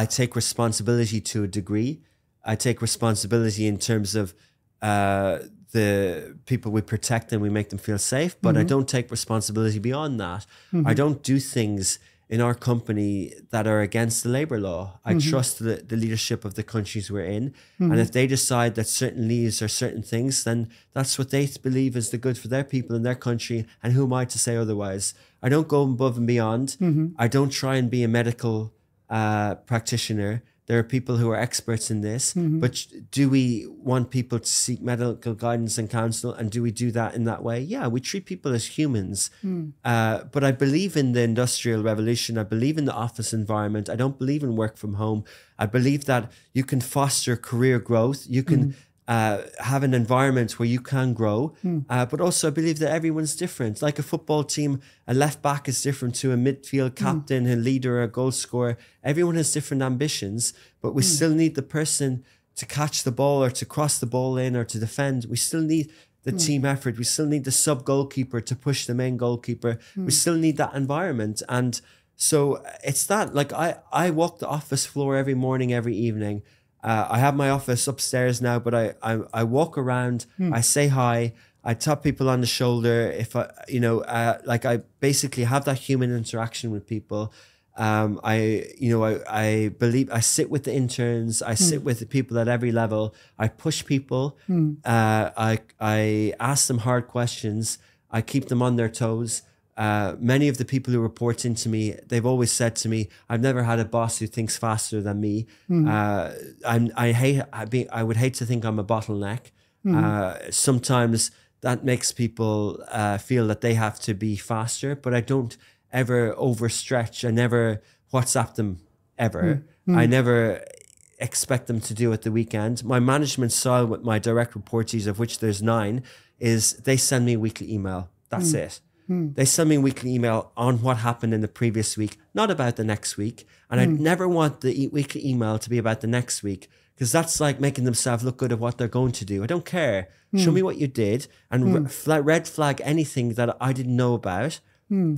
take responsibility to a degree. I take responsibility in terms of the people we protect and we make them feel safe, but I don't take responsibility beyond that. I don't do things in our company that are against the labor law. I trust the leadership of the countries we're in. And if they decide that certain leaves are certain things, then that's what they believe is the good for their people in their country. And who am I to say otherwise? I don't go above and beyond. I don't try and be a medical practitioner. There are people who are experts in this, but do we want people to seek medical guidance and counsel? And do we do that in that way? Yeah, we treat people as humans. But I believe in the Industrial Revolution. I believe in the office environment. I don't believe in work from home. I believe that you can foster career growth. You can have an environment where you can grow. But also I believe that everyone's different. Like a football team, a left back is different to a midfield captain, a leader, a goal scorer. Everyone has different ambitions, but we still need the person to catch the ball or to cross the ball in or to defend. We still need the team effort. We still need the sub goalkeeper to push the main goalkeeper. We still need that environment. And so it's that, like I walk the office floor every morning, every evening. I have my office upstairs now, but I walk around, I say hi, I tap people on the shoulder. If I basically have that human interaction with people. I believe I sit with the interns, I sit with the people at every level. I push people. I ask them hard questions. I keep them on their toes. Many of the people who report into me, they've always said to me, I've never had a boss who thinks faster than me. I would hate to think I'm a bottleneck. Sometimes that makes people feel that they have to be faster, but I don't ever overstretch. I never WhatsApp them ever. I never expect them to do it the weekend. My management style with my direct reportees, of which there's 9, is they send me a weekly email. That's it. They send me a weekly email on what happened in the previous week, not about the next week. And I never want the weekly email to be about the next week, because that's like making themselves look good at what they're going to do. I don't care. Show me what you did, and red flag anything that I didn't know about.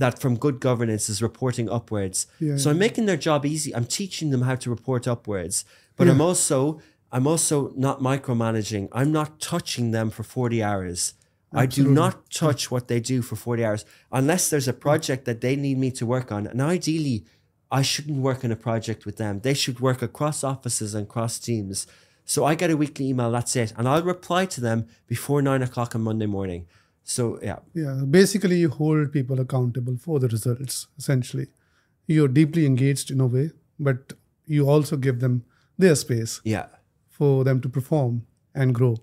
That from good governance is reporting upwards. So I'm making their job easy. I'm teaching them how to report upwards, but I'm also not micromanaging. I'm not touching them for 40 hours. I do not touch what they do for 40 hours unless there's a project that they need me to work on. And ideally, I shouldn't work on a project with them. They should work across offices and across teams. So I get a weekly email, that's it. And I'll reply to them before 9 o'clock on Monday morning. So, yeah. Yeah, basically you hold people accountable for the results, essentially. You're deeply engaged in a way, but you also give them their space for them to perform and grow.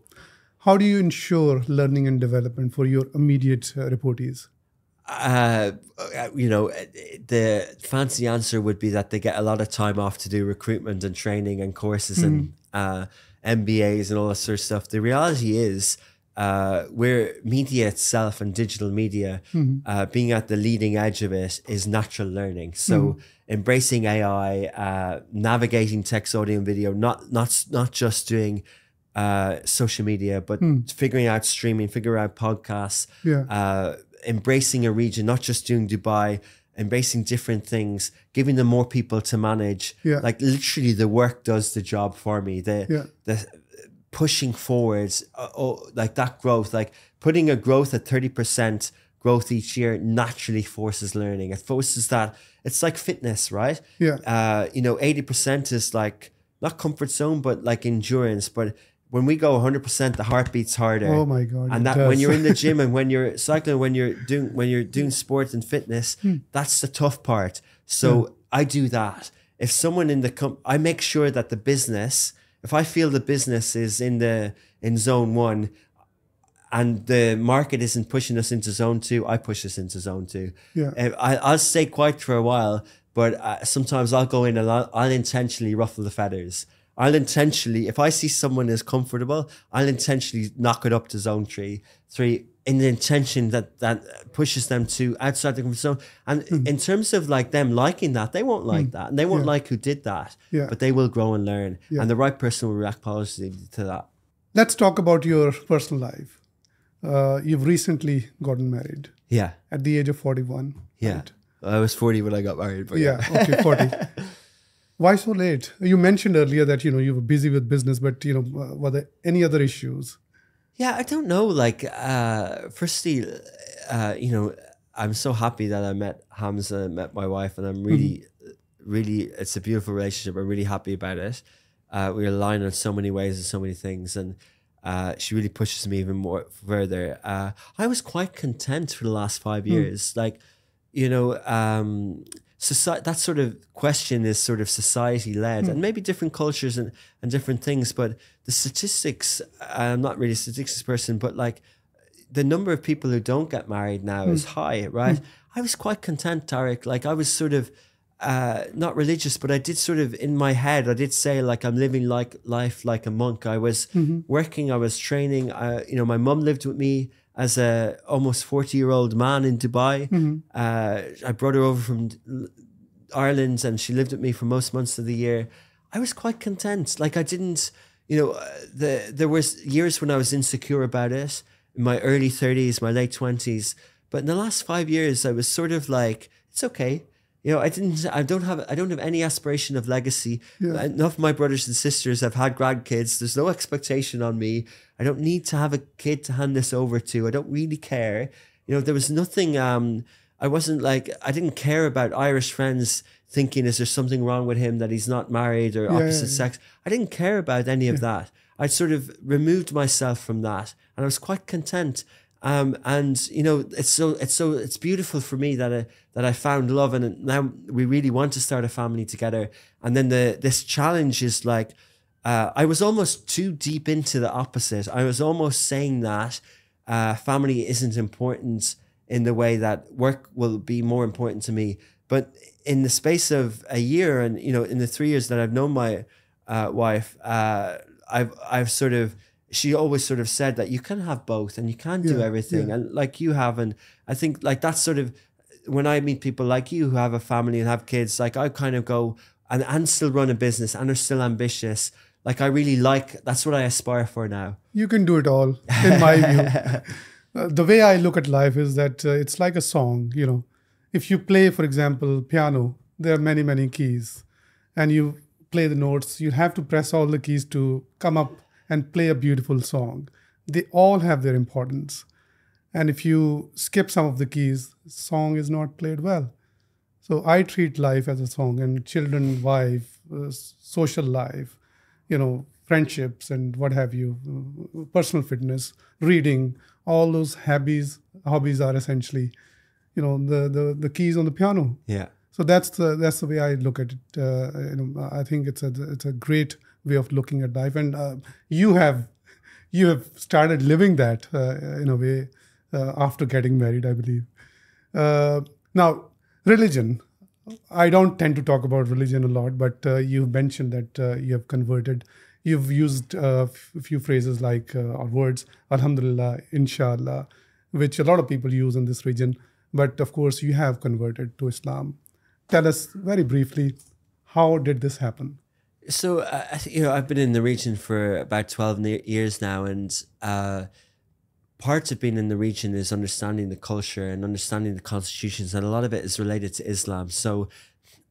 How do you ensure learning and development for your immediate reportees? The fancy answer would be that they get a lot of time off to do recruitment and training and courses and MBAs and all that sort of stuff. The reality is, we're media itself and digital media, being at the leading edge of it is natural learning. So embracing AI, navigating text, audio, and video, not just doing social media, but figuring out streaming, figuring out podcasts, embracing a region, not just doing Dubai, embracing different things, giving them more people to manage. Like literally the work does the job for me. The pushing forwards, like that growth, like putting a growth at 30% growth each year naturally forces learning. It forces that. It's like fitness, right? 80% is like not comfort zone, but like endurance. But when we go 100%, the heart beats harder. Oh my God! And that when you're in the gym and when you're cycling, when you're doing sports and fitness, that's the tough part. So I do that. If someone in the I make sure that the business, if I feel the business is in zone 1, and the market isn't pushing us into zone 2, I push us into zone 2. I'll stay quiet for a while, but sometimes I'll go in and I'll intentionally ruffle the feathers. I'll intentionally, if I see someone is comfortable, I'll intentionally knock it up to zone 3 in the intention that pushes them to outside the comfort zone. And in terms of like them liking that, they won't like that. And they won't like who did that, but they will grow and learn. And the right person will react positively to that. Let's talk about your personal life. You've recently gotten married. At the age of 41. Right? I was 40 when I got married. But okay, 40. Why so late? You mentioned earlier that, you were busy with business, but, were there any other issues? Yeah, I don't know. Like, firstly, I'm so happy that I met Hamza, met my wife, and I'm really, it's a beautiful relationship. I'm really happy about it. We align in so many ways and so many things. And she really pushes me even more further. I was quite content for the last 5 years. Like, that sort of question is sort of society led, and maybe different cultures and different things. But the statistics, I'm not really a statistics person, but like the number of people who don't get married now is high, right? I was quite content, Tariq. Like I was sort of not religious, but I did sort of in my head, I did say like I'm living life like a monk. I was working, I was training. My mum lived with me as a almost 40-year-old man in Dubai. I brought her over from Ireland and she lived with me for most months of the year. I was quite content. Like I didn't, there was years when I was insecure about it, in my early 30s, my late 20s. But in the last 5 years, I was sort of like, it's okay. I don't have any aspiration of legacy. Enough of my brothers and sisters have had grandkids. There's no expectation on me. I don't need to have a kid to hand this over to. I don't really care. There was nothing, I didn't care about Irish friends thinking, is there something wrong with him that he's not married or opposite sex? I didn't care about any of that. I sort of removed myself from that and I was quite content. It's beautiful for me that I found love, and now we really want to start a family together. And then this challenge is like, I was almost too deep into the opposite. I was almost saying that family isn't important in the way that work will be more important to me. But in the space of a year, and in the 3 years that I've known my wife, I've sort of she always sort of said that you can have both and you can do everything, and like you have. And I think like that's sort of, when I meet people like you who have a family and have kids, like I kind of go and still run a business and are still ambitious. Like I really like, that's what I aspire for now. You can do it all, in my view. The way I look at life is that it's like a song, you know. If you play, for example, piano, there are many, many keys, and you play the notes, you have to press all the keys to come up and play a beautiful song. They all have their importance. And if you skip some of the keys, the song is not played well. So I treat life as a song, and children, wife, social life, you know, friendships and what have you, personal fitness, reading, all those hobbies are essentially, you know, the keys on the piano. Yeah. So that's the way I look at it. You know, I think it's a great way of looking at life, and you have started living that in a way after getting married, I believe. Now, religion. I don't tend to talk about religion a lot, but you mentioned that you have converted. You've used a few phrases like or words, Alhamdulillah, Inshallah, which a lot of people use in this region. But of course, you have converted to Islam. Tell us very briefly, how did this happen? So, you know, I've been in the region for about 12 years now, and part of being in the region is understanding the culture and understanding the constitutions, and a lot of it is related to Islam. So,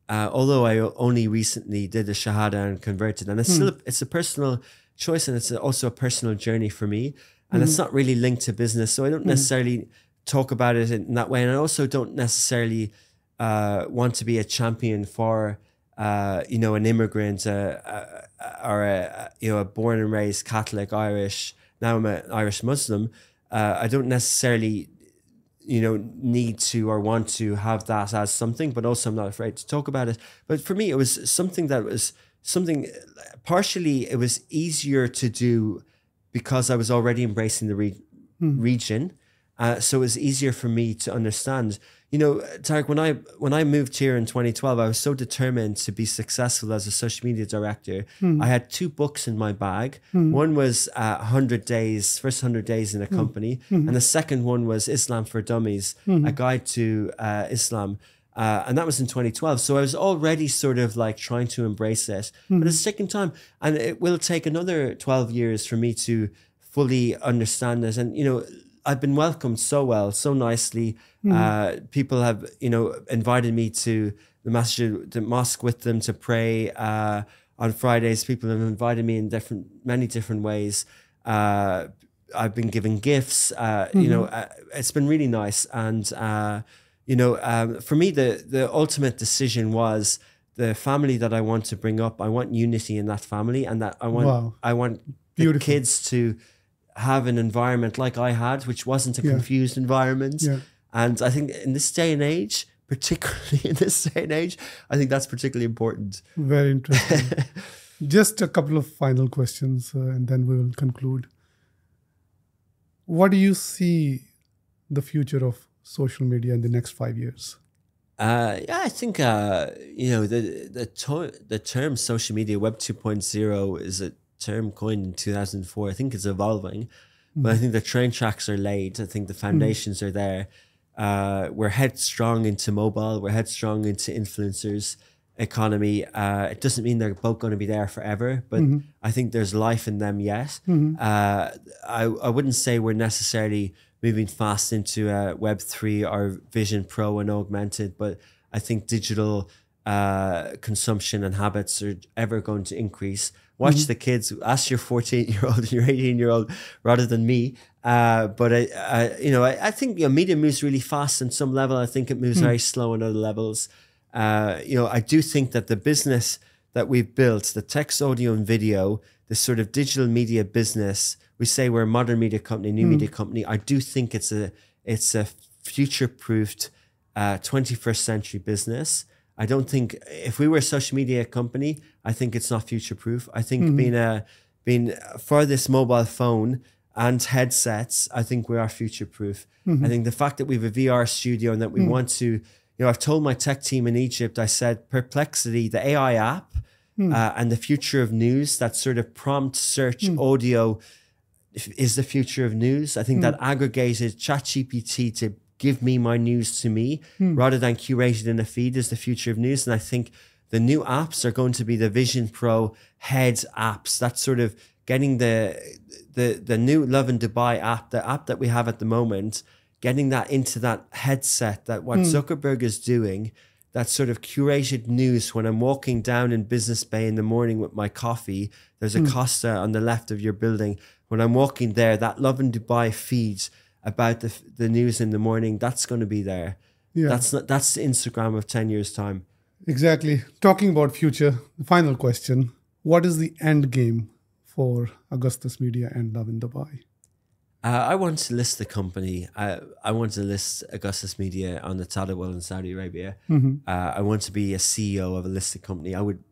although I only recently did the Shahada and converted, and it's still it's a personal choice, and it's also a personal journey for me, and it's not really linked to business. So I don't necessarily talk about it in that way, and I also don't necessarily want to be a champion for you know, an immigrant or a born and raised Catholic Irish. Now I'm an Irish Muslim. I don't necessarily, you know, need to or want to have that as something, but also I'm not afraid to talk about it. But for me, it was something partially it was easier to do because I was already embracing the region. So it was easier for me to understand. You know, Tariq, when I moved here in 2012, I was so determined to be successful as a social media director. I had 2 books in my bag. One was 100 days, first 100 days in a company. And the second one was Islam for Dummies, a guide to Islam. And that was in 2012. So I was already sort of like trying to embrace it. But it's taken time. And it will take another 12 years for me to fully understand it. And, you know, I've been welcomed so well, so nicely. People have, you know, invited me to the mosque with them to pray on Fridays. People have invited me in many different ways. I've been given gifts. You know, it's been really nice. And you know, for me, the ultimate decision was the family that I want to bring up. I want unity in that family, and that I want the kids to have an environment like I had, which wasn't a confused environment. And I think in this day and age, particularly in this day and age, I think that's particularly important. Very interesting. Just a couple of final questions and then we will conclude. What do you see the future of social media in the next 5 years? Yeah, I think, you know, the term social media, Web 2.0 is a term coined in 2004. I think it's evolving, but I think the train tracks are laid. I think the foundations are there. We're headstrong into mobile. We're headstrong into influencers economy. It doesn't mean they're both going to be there forever, but I think there's life in them yet. I wouldn't say we're necessarily moving fast into Web3 or Vision Pro and augmented, but I think digital consumption and habits are ever going to increase. Watch the kids. Ask your 14-year-old and your 18-year-old rather than me. But you know, I think, you know, media moves really fast on some level. I think it moves very slow on other levels. You know, I do think that the business that we've built, the text, audio, and video, this sort of digital media business, we say we're a modern media company, new media company. I do think it's a future-proofed 21st century business. I don't think if we were a social media company, I think it's not future-proof. I think being for this mobile phone and headsets, I think we are future-proof. I think the fact that we have a VR studio and that we want to, you know, I've told my tech team in Egypt, I said Perplexity, the AI app, and the future of news, that sort of prompt search audio, is the future of news. I think that aggregated ChatGPT to give me my news to me rather than curated in a feed is the future of news. And I think the new apps are going to be the Vision Pro head apps. That's sort of getting the new Lovin Dubai app, the app that we have at the moment, getting that into that headset, that what Zuckerberg is doing, that sort of curated news. When I'm walking down in Business Bay in the morning with my coffee, there's a Costa on the left of your building. When I'm walking there, that Lovin Dubai feeds about the news in the morning, that's going to be there. Yeah. That's the Instagram of 10 years time. Exactly. Talking about future, the final question, what is the end game for Augustus Media and Lovin Dubai? I want to list the company. I want to list Augustus Media on the Tadawul in Saudi Arabia. I want to be a CEO of a listed company. I would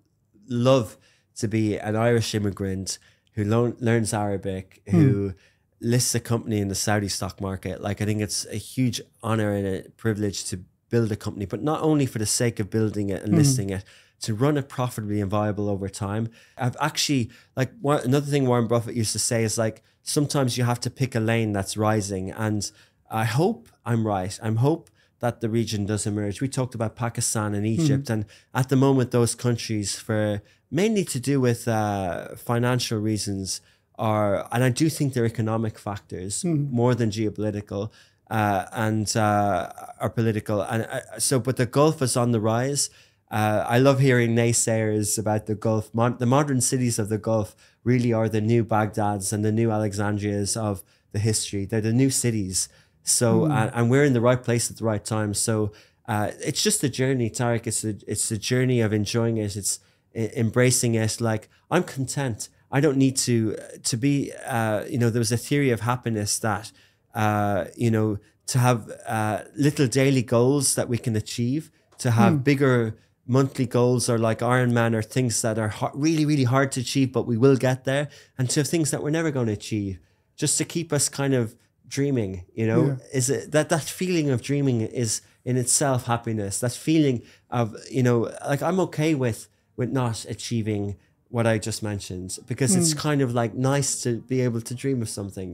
love to be an Irish immigrant who learns Arabic, who lists a company in the Saudi stock market. Like, I think it's a huge honor and a privilege to build a company, but not only for the sake of building it and listing it, to run it profitably and viable over time. I've actually, like, another thing Warren Buffett used to say is, like, sometimes you have to pick a lane that's rising. And I hope I'm right. I hope that the region does emerge. We talked about Pakistan and Egypt, and at the moment, those countries, for mainly to do with financial reasons, and I do think they're economic factors more than geopolitical and are political. And but the Gulf is on the rise. I love hearing naysayers about the Gulf. The modern cities of the Gulf really are the new Baghdads and the new Alexandrias of the history. They're the new cities. So, and we're in the right place at the right time. So it's just a journey, Tariq. It's a journey of enjoying it. It's embracing it. Like, I'm content. I don't need to be, there was a theory of happiness that, to have little daily goals that we can achieve, to have bigger monthly goals, or like Ironman, or things that are really, really hard to achieve, but we will get there, and to things that we're never going to achieve, just to keep us kind of dreaming, is it that feeling of dreaming is in itself happiness. That feeling of, like, I'm okay with not achieving what I just mentioned, because it's kind of like nice to be able to dream of something,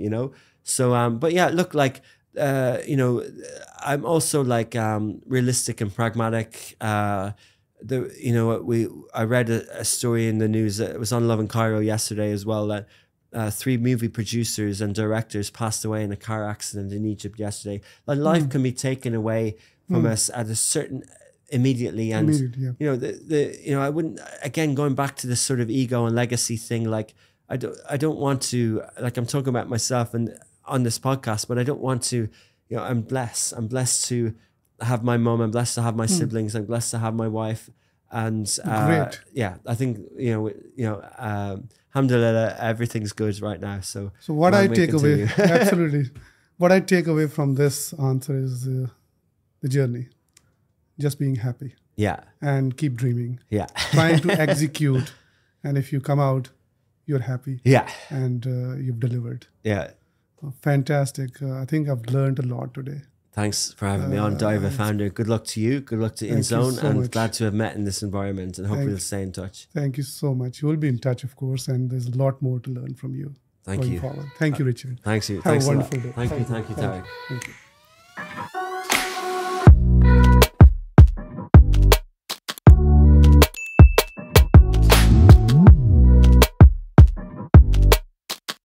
So, but yeah, look, like, I'm also like realistic and pragmatic. I read a story in the news that it was on Love in Cairo yesterday as well, that 3 movie producers and directors passed away in a car accident in Egypt yesterday. Like, life can be taken away from us at a certain immediately, and I wouldn't, again, going back to this sort of ego and legacy thing, like, I don't want to, like, I'm talking about myself and on this podcast, but I don't want to, I'm blessed to have my mom, I'm blessed to have my siblings, I'm blessed to have my wife, and I think alhamdulillah, everything's good right now. So what I take away, absolutely, what I take away from this answer is the journey. Just being happy. Yeah. And keep dreaming. Yeah. Trying to execute. And if you come out, you're happy. Yeah. And you've delivered. Yeah. Fantastic. I think I've learned a lot today. Thanks for having me on, Diva Founder. Good luck to you. Good luck to InZone. So and glad to have met in this environment, and hopefully we'll stay in touch. Thank you so much. We'll be in touch, of course, and there's a lot more to learn from you. Thank you. Forward. Thank you, Richard. Thanks you. Have a wonderful day. Thank you, Tariq. Thank you.